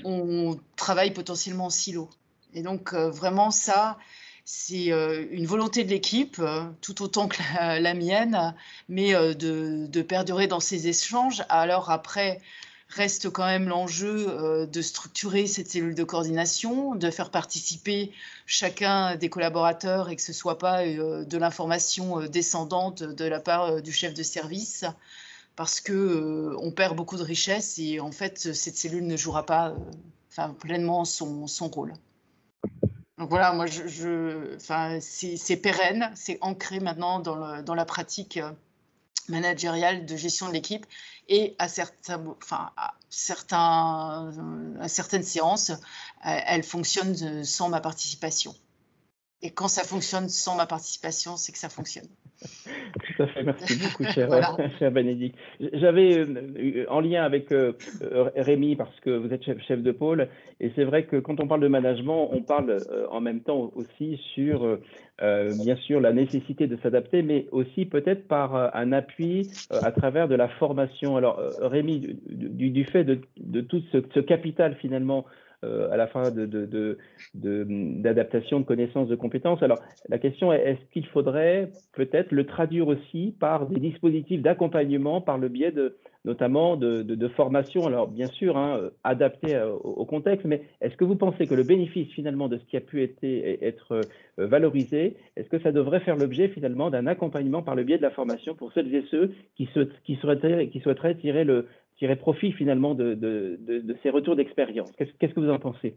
on travaille potentiellement en silo. Et donc, vraiment, ça, c'est une volonté de l'équipe, tout autant que la mienne, mais de perdurer dans ces échanges. Alors après, reste quand même l'enjeu de structurer cette cellule de coordination, de faire participer chacun des collaborateurs et que ce ne soit pas de l'information descendante de la part du chef de service, parce qu'on perd beaucoup de richesse et en fait, cette cellule ne jouera pas pleinement son rôle. Donc voilà, moi, c'est pérenne, c'est ancré maintenant dans la pratique managériale de gestion de l'équipe et à certaines séances, elles fonctionnent sans ma participation. Et quand ça fonctionne sans ma participation, c'est que ça fonctionne. Tout à fait, merci beaucoup, cher Bénédicte. J'avais en lien avec Rémi, parce que vous êtes chef de pôle, et c'est vrai que quand on parle de management, on parle en même temps aussi sur, bien sûr, la nécessité de s'adapter, mais aussi peut-être par un appui à travers de la formation. Alors, Rémi, du fait de tout ce capital finalement, à la fin d'adaptation, de connaissances, de compétences. Alors, la question est, est-ce qu'il faudrait peut-être le traduire aussi par des dispositifs d'accompagnement par le biais notamment de formation, alors bien sûr, adapté au contexte, mais est-ce que vous pensez que le bénéfice finalement de ce qui a pu être valorisé, est-ce que ça devrait faire l'objet finalement d'un accompagnement par le biais de la formation pour celles et ceux qui souhaiteraient tirer profit finalement de ces retours d'expérience? Qu'est-ce que vous en pensez?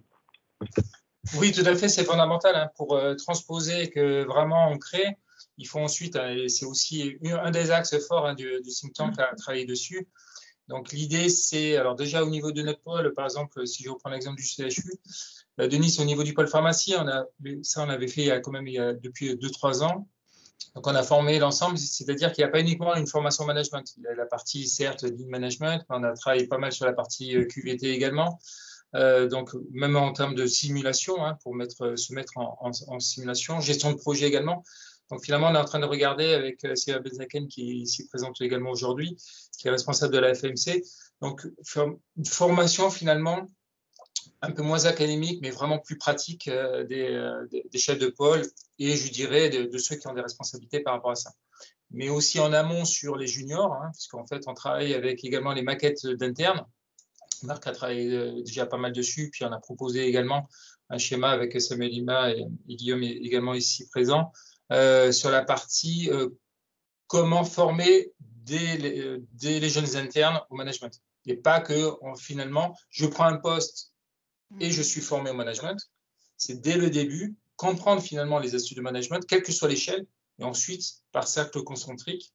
Oui, tout à fait, c'est fondamental pour transposer que vraiment on crée. Il faut ensuite, et c'est aussi un des axes forts du think tank à travailler dessus. Donc l'idée, c'est, alors déjà au niveau de notre pôle, par exemple, si je reprends l'exemple du CHU, Denis, au niveau du pôle pharmacie, on avait fait depuis 2-3 ans. Donc, on a formé l'ensemble, c'est-à-dire qu'il n'y a pas uniquement une formation management. Il y a la partie, certes, lean management, mais on a travaillé pas mal sur la partie QVT également. Donc, même en termes de simulation, pour se mettre en simulation, gestion de projet également. Donc, finalement, on est en train de regarder avec Sylvain Benzaken, qui est ici présente également aujourd'hui, qui est responsable de la FMC. Donc, une formation, finalement, un peu moins académique, mais vraiment plus pratique des chefs de pôle et je dirais de ceux qui ont des responsabilités par rapport à ça. Mais aussi en amont sur les juniors, puisqu'en fait, on travaille avec également les maquettes d'internes. Marc a travaillé déjà pas mal dessus, puis on a proposé également un schéma avec Samuel Lima et Guillaume également ici présent sur la partie comment former les jeunes internes au management. Et pas que finalement, je prends un poste et je suis formé au management. C'est dès le début, comprendre finalement les astuces de management, quelle que soit l'échelle, et ensuite, par cercle concentrique,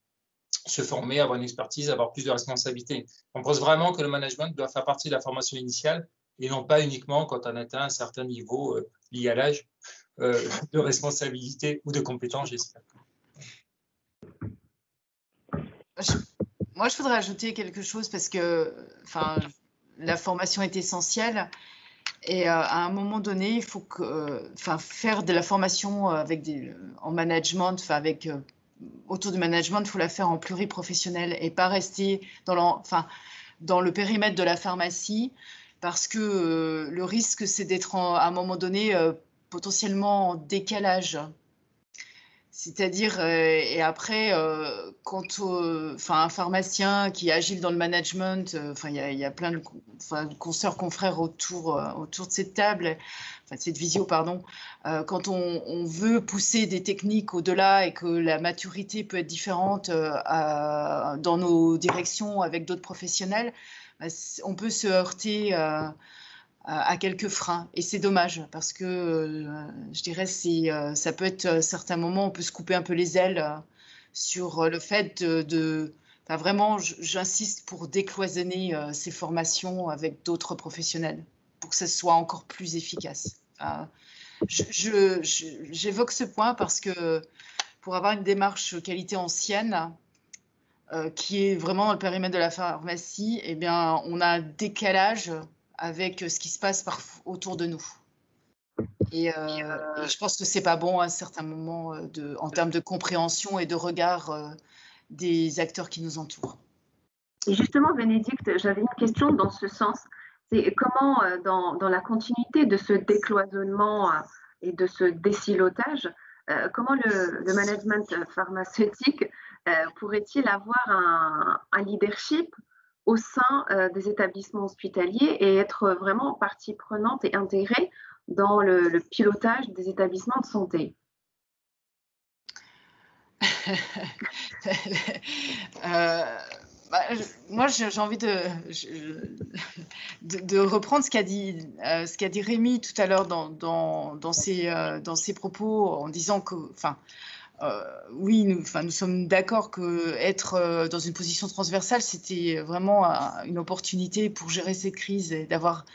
se former, avoir une expertise, avoir plus de responsabilités. On pense vraiment que le management doit faire partie de la formation initiale et non pas uniquement quand on atteint un certain niveau lié à l'âge de responsabilité ou de compétence, j'espère. Moi, je voudrais ajouter quelque chose parce que la formation est essentielle. Et à un moment donné, il faut faire de la formation en management, autour du management, il faut la faire en pluriprofessionnel et pas rester dans le périmètre de la pharmacie parce que le risque, c'est d'être à un moment donné potentiellement en décalage. C'est-à-dire, et après, quand un pharmacien qui est agile dans le management, il y a plein de consoeurs, confrères autour de cette table, de cette visio, pardon. Quand on veut pousser des techniques au-delà et que la maturité peut être différente dans nos directions avec d'autres professionnels, on peut se heurter à quelques freins. Et c'est dommage parce que je dirais ça peut être à certains moments, on peut se couper un peu les ailes sur le fait vraiment, j'insiste pour décloisonner ces formations avec d'autres professionnels pour que ça soit encore plus efficace. J'évoque ce point parce que pour avoir une démarche qualité ancienne, qui est vraiment dans le périmètre de la pharmacie, eh bien, on a un décalage avec ce qui se passe autour de nous. Et je pense que c'est pas bon à un certain moment en termes de compréhension et de regard des acteurs qui nous entourent. Et justement, Bénédicte, j'avais une question dans ce sens. C'est comment, dans la continuité de ce décloisonnement et de ce désilotage, comment le management pharmaceutique pourrait-il avoir un leadership au sein des établissements hospitaliers et être vraiment partie prenante et intégrée dans le pilotage des établissements de santé? Moi, j'ai envie de reprendre ce qu'a dit Rémi tout à l'heure dans ses propos, en disant que, oui, nous sommes d'accord qu'être dans une position transversale, c'était vraiment une opportunité pour gérer cette crise et d'avoir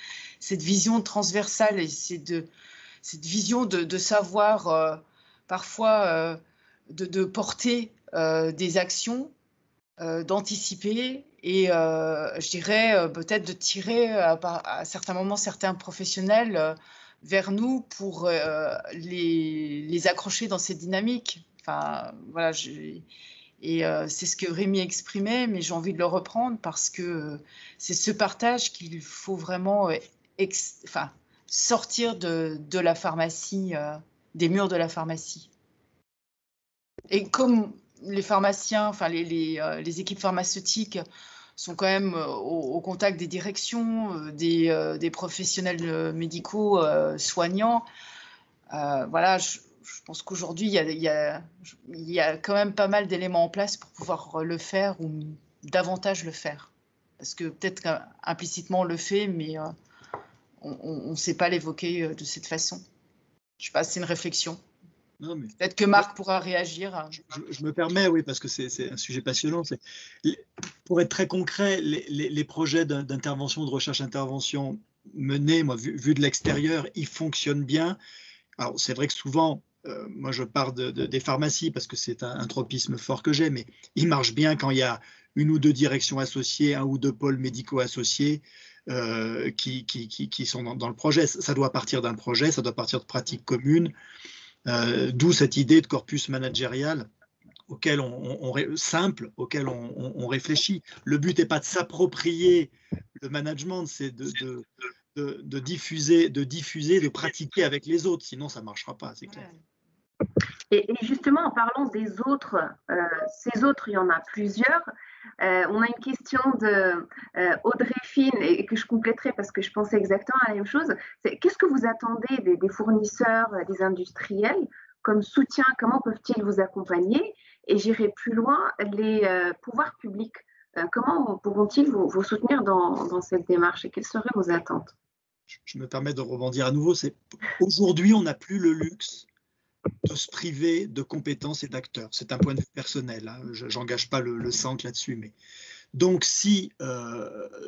cette vision transversale et cette vision de savoir parfois de porter des actions, d'anticiper et je dirais peut-être de tirer à certains moments certains professionnels vers nous pour les accrocher dans cette dynamique. Voilà, c'est ce que Rémi exprimait, mais j'ai envie de le reprendre parce que c'est ce partage qu'il faut vraiment sortir de la pharmacie, des murs de la pharmacie. Et comme les pharmaciens, les équipes pharmaceutiques sont quand même au contact des directions, des professionnels médicaux soignants, voilà, je pense qu'aujourd'hui, il y a quand même pas mal d'éléments en place pour pouvoir le faire ou davantage le faire. Parce que peut-être qu'implicitement on le fait, mais on ne sait pas l'évoquer de cette façon. Je ne sais pas, c'est une réflexion. Peut-être que Marc pourra réagir. Je me permets, oui, parce que c'est un sujet passionnant. Pour être très concret, les projets d'intervention, de recherche-intervention menés, moi, vu de l'extérieur, ils fonctionnent bien. Alors, c'est vrai que souvent, moi, je pars des pharmacies parce que c'est un tropisme fort que j'ai, mais ils marchent bien quand il y a une ou deux directions associées, un ou deux pôles médicaux associés qui sont dans le projet. Ça doit partir d'un projet, ça doit partir de pratiques communes. D'où cette idée de corpus managérial auquel simple, auquel on réfléchit. Le but n'est pas de s'approprier le management, c'est de diffuser, de pratiquer avec les autres, sinon ça ne marchera pas, c'est clair. Et justement, en parlant des autres, ces autres, il y en a plusieurs. On a une question de Audrey Fine et que je compléterai parce que je pensais exactement à la même chose. Qu'est-ce que vous attendez des fournisseurs, des industriels comme soutien? Comment peuvent-ils vous accompagner? Et j'irai plus loin, les pouvoirs publics, comment pourront-ils vous soutenir dans cette démarche et quelles seraient vos attentes? Je me permets de rebondir à nouveau. Aujourd'hui, on n'a plus le luxe de se priver de compétences et d'acteurs. C'est un point de vue personnel, hein. Je n'engage pas le centre là-dessus. Mais... Donc, si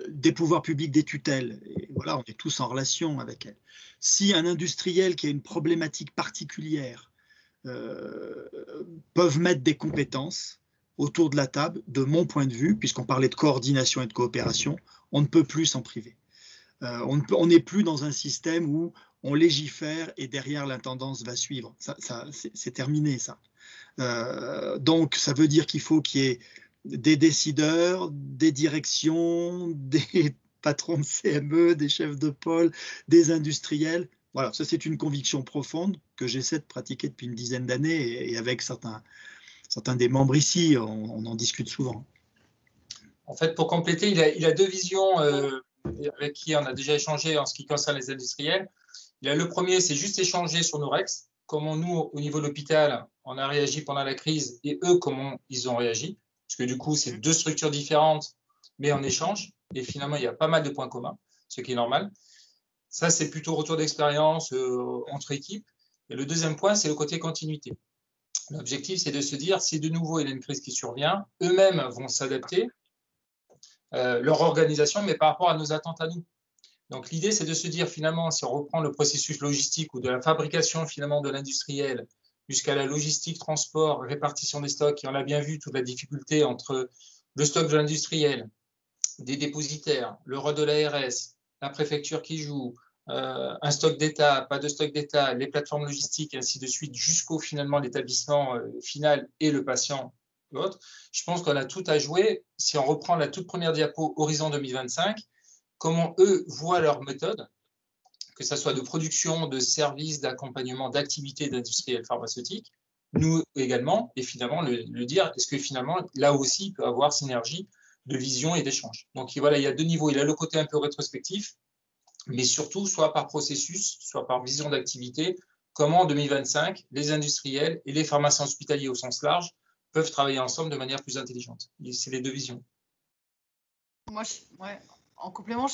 des pouvoirs publics, des tutelles, et voilà, on est tous en relation avec elles, si un industriel qui a une problématique particulière peuvent mettre des compétences autour de la table, de mon point de vue, puisqu'on parlait de coordination et de coopération, on ne peut plus s'en priver. On n'est plus dans un système où on légifère et derrière l'intendance va suivre. C'est terminé, ça. Donc, ça veut dire qu'il faut qu'il y ait des décideurs, des directions, des patrons de CME, des chefs de pôle, des industriels. Voilà, ça c'est une conviction profonde que j'essaie de pratiquer depuis une dizaine d'années et avec certains des membres ici, on en discute souvent. En fait, pour compléter, il a deux visions avec qui on a déjà échangé en ce qui concerne les industriels. Le premier, c'est juste échanger sur nos REX, comment nous, au niveau de l'hôpital, on a réagi pendant la crise et eux, comment ils ont réagi. Parce que du coup, c'est deux structures différentes, mais on échange. Et finalement, il y a pas mal de points communs, ce qui est normal. Ça, c'est plutôt retour d'expérience entre équipes. Et le deuxième point, c'est le côté continuité. L'objectif, c'est de se dire, si de nouveau il y a une crise qui survient, eux-mêmes vont s'adapter, leur organisation, mais par rapport à nos attentes à nous. Donc l'idée, c'est de se dire finalement, si on reprend le processus logistique ou de la fabrication finalement de l'industriel jusqu'à la logistique, transport, répartition des stocks, et on a bien vu toute la difficulté entre le stock de l'industriel, des dépositaires, le rôle de l'ARS, la préfecture qui joue, un stock d'État, pas de stock d'État, les plateformes logistiques, et ainsi de suite, jusqu'au finalement l'établissement final et le patient. L'autre. Je pense qu'on a tout à jouer. Si on reprend la toute première diapo Horizon 2025, comment eux voient leur méthode, que ce soit de production, de services, d'accompagnement, d'activités d'industriels pharmaceutiques, nous également, et finalement le dire, est-ce que finalement, là aussi, il peut y avoir synergie de vision et d'échange. Donc voilà, il y a deux niveaux. Il y a le côté un peu rétrospectif, mais surtout, soit par processus, soit par vision d'activité, comment en 2025, les industriels et les pharmaciens hospitaliers au sens large peuvent travailler ensemble de manière plus intelligente. C'est les deux visions. Moi, en complément,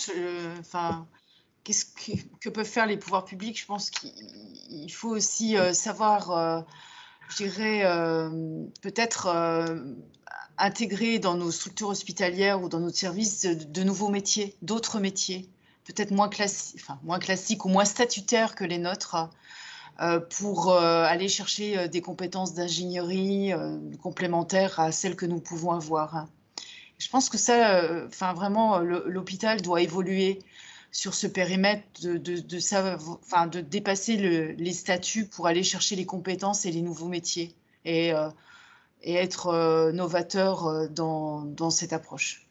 qu'est-ce que peuvent faire les pouvoirs publics? Je pense qu'il faut aussi savoir, je dirais, peut-être intégrer dans nos structures hospitalières ou dans notre service de nouveaux métiers, d'autres métiers, peut-être moins classiques ou moins statutaires que les nôtres, pour aller chercher des compétences d'ingénierie complémentaires à celles que nous pouvons avoir. Je pense que ça, vraiment, l'hôpital doit évoluer sur ce périmètre de dépasser les statuts pour aller chercher les compétences et les nouveaux métiers et être novateur dans cette approche.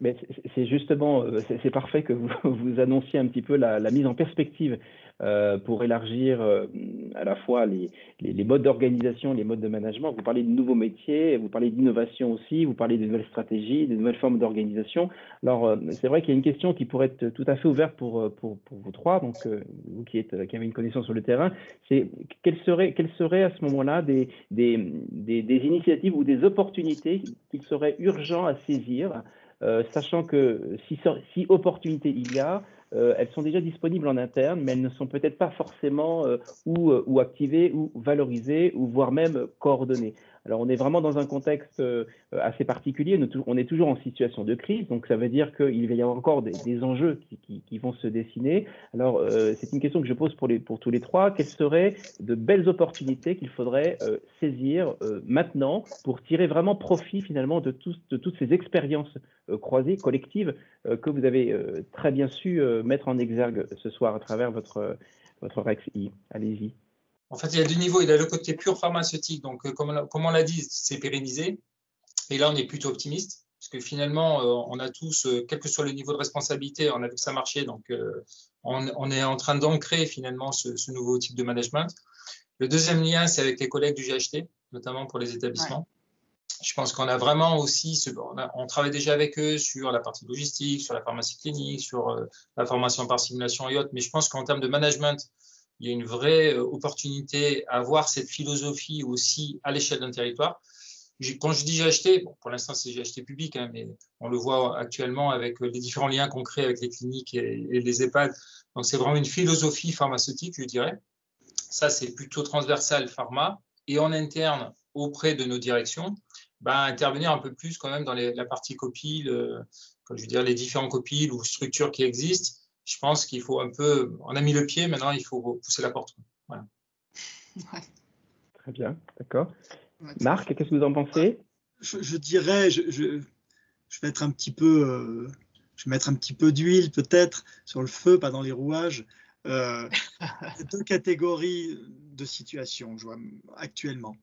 Mais c'est justement, c'est parfait que vous annonciez un petit peu la mise en perspective pour élargir à la fois les modes d'organisation, les modes de management. Vous parlez de nouveaux métiers, vous parlez d'innovation aussi, vous parlez de nouvelles stratégies, de nouvelles formes d'organisation. Alors, c'est vrai qu'il y a une question qui pourrait être tout à fait ouverte pour vous trois, donc vous qui avez une connaissance sur le terrain, c'est quelles seraient à ce moment-là des initiatives ou des opportunités qu'il serait urgent à saisir, sachant que si opportunité il y a, elles sont déjà disponibles en interne, mais elles ne sont peut-être pas forcément ou activées ou valorisées ou voire même coordonnées. Alors, on est vraiment dans un contexte assez particulier. On est toujours en situation de crise, donc ça veut dire qu'il va y avoir encore des enjeux qui vont se dessiner. Alors, c'est une question que je pose pour tous les trois. Quelles seraient de belles opportunités qu'il faudrait saisir maintenant pour tirer vraiment profit finalement de toutes ces expériences croisées, collectives, que vous avez très bien su mettre en exergue ce soir à travers votre REX-I. Allez-y. En fait, il y a deux niveaux. Il y a le côté pur pharmaceutique. Donc, comme on l'a dit, c'est pérennisé. Et là, on est plutôt optimiste. Parce que finalement, on a tous, quel que soit le niveau de responsabilité, on a vu que ça marchait. Donc, on est en train d'ancrer finalement ce nouveau type de management. Le deuxième lien, c'est avec les collègues du GHT, notamment pour les établissements. Ouais. Je pense qu'on a vraiment aussi, on travaille déjà avec eux sur la partie logistique, sur la pharmacie clinique, sur la formation par simulation et autres. Mais je pense qu'en termes de management, il y a une vraie opportunité à avoir cette philosophie aussi à l'échelle d'un territoire. Quand je dis GHT, bon, pour l'instant c'est GHT public, hein, mais on le voit actuellement avec les différents liens qu'on crée avec les cliniques et les EHPAD. Donc c'est vraiment une philosophie pharmaceutique, je dirais. Ça, c'est plutôt transversal pharma. Et en interne, auprès de nos directions, intervenir un peu plus quand même dans la partie copile, comme je veux dire, les différents copiles ou structures qui existent. Je pense qu'il faut un peu, on a mis le pied, maintenant il faut pousser la porte. Voilà. Ouais. Très bien, d'accord. Marc, qu'est-ce que vous en pensez? Je dirais, je vais être un petit peu, je vais mettre un petit peu d'huile peut-être sur le feu, pas dans les rouages. Deux catégories de situations, je vois actuellement.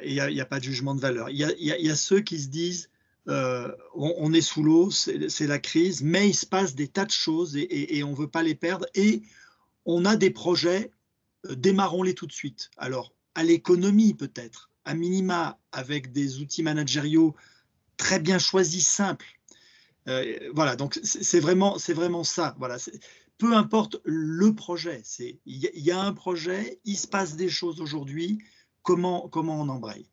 Et il n'y a pas de jugement de valeur. Il y a ceux qui se disent on est sous l'eau, c'est la crise, mais il se passe des tas de choses et on ne veut pas les perdre. Et on a des projets, démarrons-les tout de suite. Alors, à l'économie peut-être, à minima, avec des outils managériaux très bien choisis, simples. Voilà, donc c'est vraiment ça. Voilà, peu importe le projet, il y a un projet, il se passe des choses aujourd'hui, comment on embraye.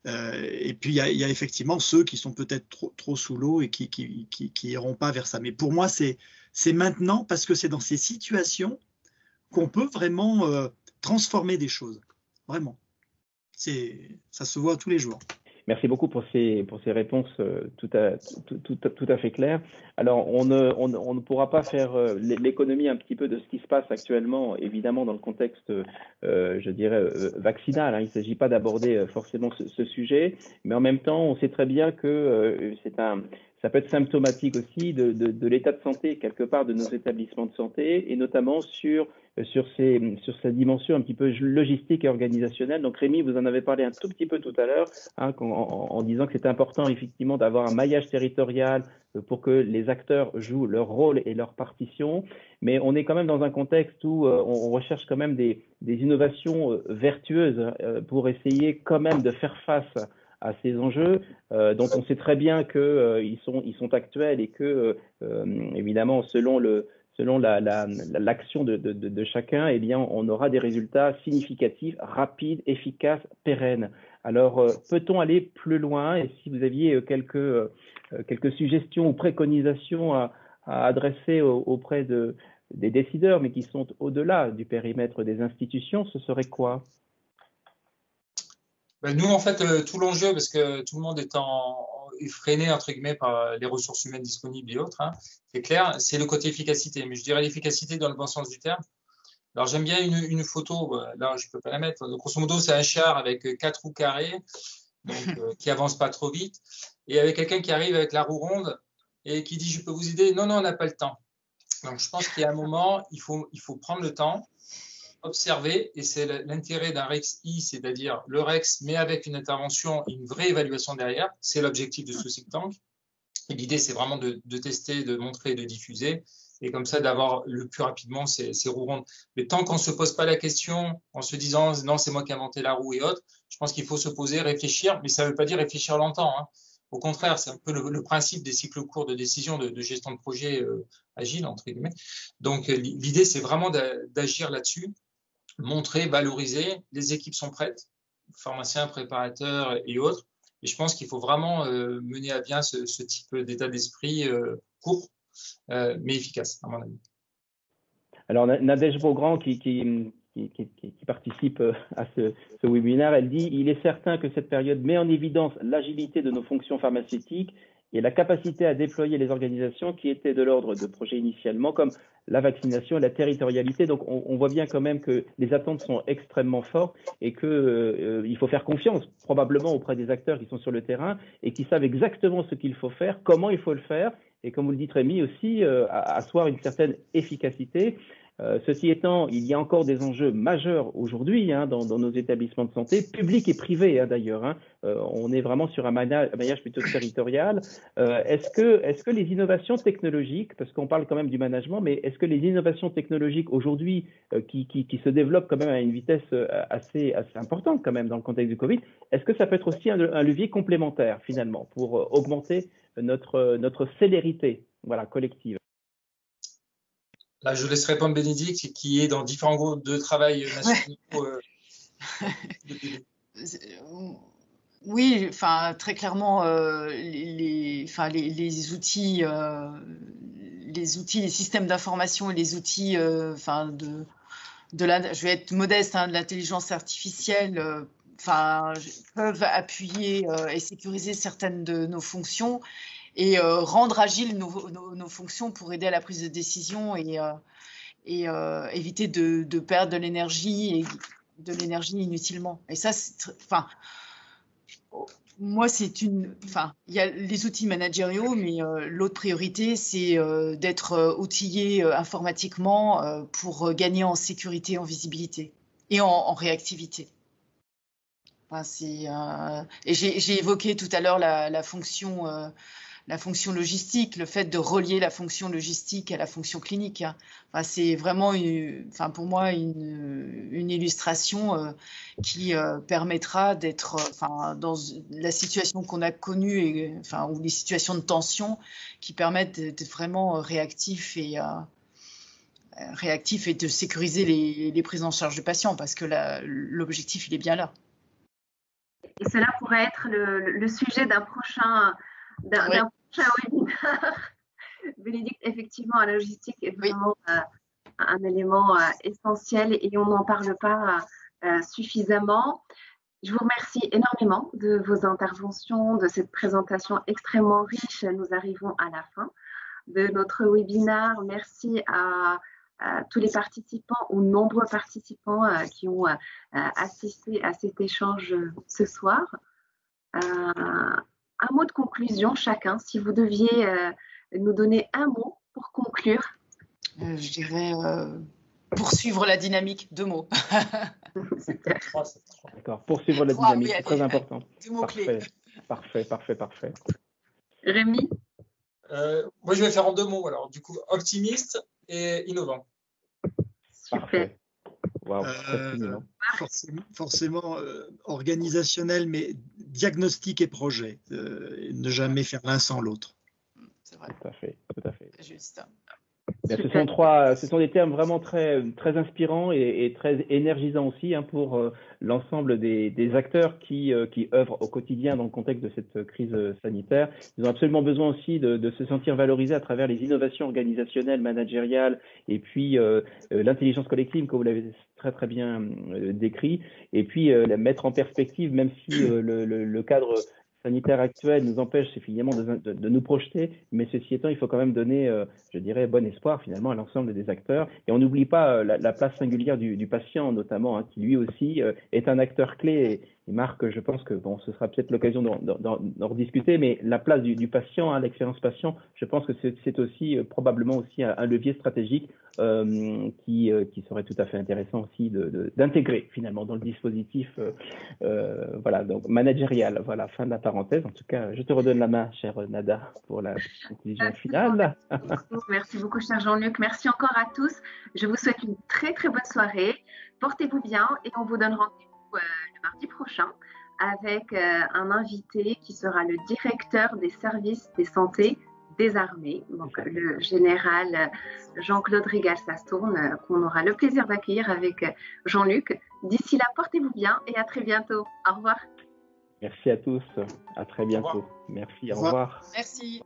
Et puis il y a effectivement ceux qui sont peut-être trop sous l'eau et qui iront pas vers ça. Mais pour moi, c'est maintenant, parce que c'est dans ces situations qu'on peut vraiment transformer des choses. Vraiment. Ça se voit tous les jours. Merci beaucoup pour ces réponses tout à fait claires. Alors, on ne pourra pas faire l'économie un petit peu de ce qui se passe actuellement, évidemment, dans le contexte, je dirais, vaccinal. Hein. Il ne s'agit pas d'aborder forcément ce sujet, mais en même temps, on sait très bien que ça peut être symptomatique aussi de l'état de santé, quelque part, de nos établissements de santé, et notamment sur sa dimension un petit peu logistique et organisationnelle. Donc Rémi, vous en avez parlé un tout petit peu tout à l'heure, hein, en disant que c'est important effectivement d'avoir un maillage territorial pour que les acteurs jouent leur rôle et leur partition. Mais on est quand même dans un contexte où on recherche quand même des innovations vertueuses pour essayer quand même de faire face à ces enjeux dont on sait très bien qu'ils sont actuels et que évidemment selon l'action de chacun, eh bien, on aura des résultats significatifs, rapides, efficaces, pérennes. Alors, peut-on aller plus loin? Et si vous aviez quelques suggestions ou préconisations à adresser auprès des décideurs, mais qui sont au-delà du périmètre des institutions, ce serait quoi? Nous, en fait, tout l'enjeu, parce que tout le monde est freiné, entre guillemets, par les ressources humaines disponibles et autres, hein, c'est clair, c'est le côté efficacité. Mais je dirais l'efficacité dans le bon sens du terme. Alors, j'aime bien une photo, là, je peux pas la mettre. Grosso modo, c'est un char avec 4 roues carrées, donc, qui avance pas trop vite, et avec quelqu'un qui arrive avec la roue ronde et qui dit « je peux vous aider ». Non, on n'a pas le temps. Donc, je pense qu'il y a un moment, il faut prendre le temps, observer, et c'est l'intérêt d'un REX-I, c'est-à-dire le REX, mais avec une intervention et une vraie évaluation derrière. C'est l'objectif de ce think tank. Et l'idée, c'est vraiment de tester, de montrer, de diffuser, et comme ça, d'avoir le plus rapidement ces roues rondes. Mais tant qu'on ne se pose pas la question en se disant « non, c'est moi qui ai inventé la roue et autres », je pense qu'il faut se poser, réfléchir, mais ça ne veut pas dire réfléchir longtemps, hein. Au contraire, c'est un peu le principe des cycles courts de décision, de gestion de projet agile, entre guillemets. Donc, l'idée, c'est vraiment d'agir là-dessus, montrer, valoriser. Les équipes sont prêtes, pharmaciens, préparateurs et autres. Et je pense qu'il faut vraiment mener à bien ce type d'état d'esprit court, mais efficace, à mon avis. Alors, Nadège Beaugrand, qui participe à ce webinaire, elle dit « Il est certain que cette période met en évidence l'agilité de nos fonctions pharmaceutiques et la capacité à déployer les organisations qui étaient de l'ordre de projets initialement, comme la vaccination et la territorialité. » Donc, on voit bien quand même que les attentes sont extrêmement fortes et qu'il faut faire confiance probablement auprès des acteurs qui sont sur le terrain et qui savent exactement ce qu'il faut faire, comment il faut le faire, et comme vous le dites Rémi aussi, asseoir une certaine efficacité. Ceci étant, il y a encore des enjeux majeurs aujourd'hui dans nos établissements de santé, publics et privés d'ailleurs. Hein. On est vraiment sur un maillage plutôt territorial. Est-ce que les innovations technologiques, parce qu'on parle quand même du management, mais est-ce que les innovations technologiques aujourd'hui qui se développent quand même à une vitesse assez importante quand même dans le contexte du Covid, est-ce que ça peut être aussi un levier complémentaire finalement pour augmenter notre célérité collective? Là, je laisse répondre Bénédicte, qui est dans différents groupes de travail nationaux. Oui, enfin très clairement, les outils, les systèmes d'information et les outils, je vais être modeste, de l'intelligence artificielle, peuvent appuyer et sécuriser certaines de nos fonctions et rendre agiles nos fonctions pour aider à la prise de décision et éviter de perdre de l'énergie inutilement. Et ça, moi, il y a les outils managériaux, mais l'autre priorité, c'est d'être outillé informatiquement pour gagner en sécurité, en visibilité et en réactivité. Enfin, et j'ai évoqué tout à l'heure la fonction logistique, le fait de relier la fonction logistique à la fonction clinique. Enfin, c'est vraiment, pour moi, une illustration qui permettra d'être, dans la situation qu'on a connue, ou les situations de tension, qui permettent d'être vraiment réactif et de sécuriser les prises en charge de patients, parce que l'objectif, il est bien là. Et cela pourrait être le sujet d'un prochain webinaire. Bénédicte, effectivement, la logistique est vraiment un élément essentiel et on n'en parle pas suffisamment. Je vous remercie énormément de vos interventions, de cette présentation extrêmement riche. Nous arrivons à la fin de notre webinaire. Merci à tous les participants, aux nombreux participants qui ont assisté à cet échange ce soir. Un mot de conclusion chacun, si vous deviez nous donner un mot pour conclure. Je dirais poursuivre la dynamique, 2 mots. D'accord, poursuivre la dynamique, c'est très important. 2 mots clés. Parfait. Rémi? Moi, je vais faire en 2 mots. Alors, du coup, optimiste et innovant. Parfait. Wow, forcément organisationnel, mais diagnostic et projet. Ne jamais faire l'un sans l'autre. C'est vrai. Tout à fait. Juste. Ce sont des termes vraiment très, très inspirants et très énergisants aussi pour l'ensemble des acteurs qui œuvrent au quotidien dans le contexte de cette crise sanitaire. Ils ont absolument besoin aussi de se sentir valorisés à travers les innovations organisationnelles, managériales et puis l'intelligence collective, comme vous l'avez très très bien décrit, et puis la mettre en perspective, même si le cadre sanitaire actuel nous empêche finalement de nous projeter, mais ceci étant, il faut quand même donner, je dirais, bon espoir finalement à l'ensemble des acteurs. Et on n'oublie pas la place singulière du patient notamment, qui lui aussi est un acteur clé. Et Marc, je pense que ce sera peut-être l'occasion d'en rediscuter, mais la place du patient, l'expérience patient, je pense que c'est aussi probablement aussi un levier stratégique qui serait tout à fait intéressant aussi d'intégrer finalement dans le dispositif donc managérial. Voilà, fin de la parenthèse. En tout cas, je te redonne la main, chère Nada, pour la conclusion finale. Merci beaucoup, cher Jean-Luc. Merci encore à tous. Je vous souhaite une très très bonne soirée. Portez-vous bien et on vous donne rendez-vous le mardi prochain avec un invité qui sera le directeur des services de santé des armées, donc le général Jean-Claude Régal-Sastourne, qu'on aura le plaisir d'accueillir avec Jean-Luc. D'ici là, portez-vous bien et à très bientôt. Au revoir. Merci à tous. À très bientôt. Merci. Au revoir. Merci.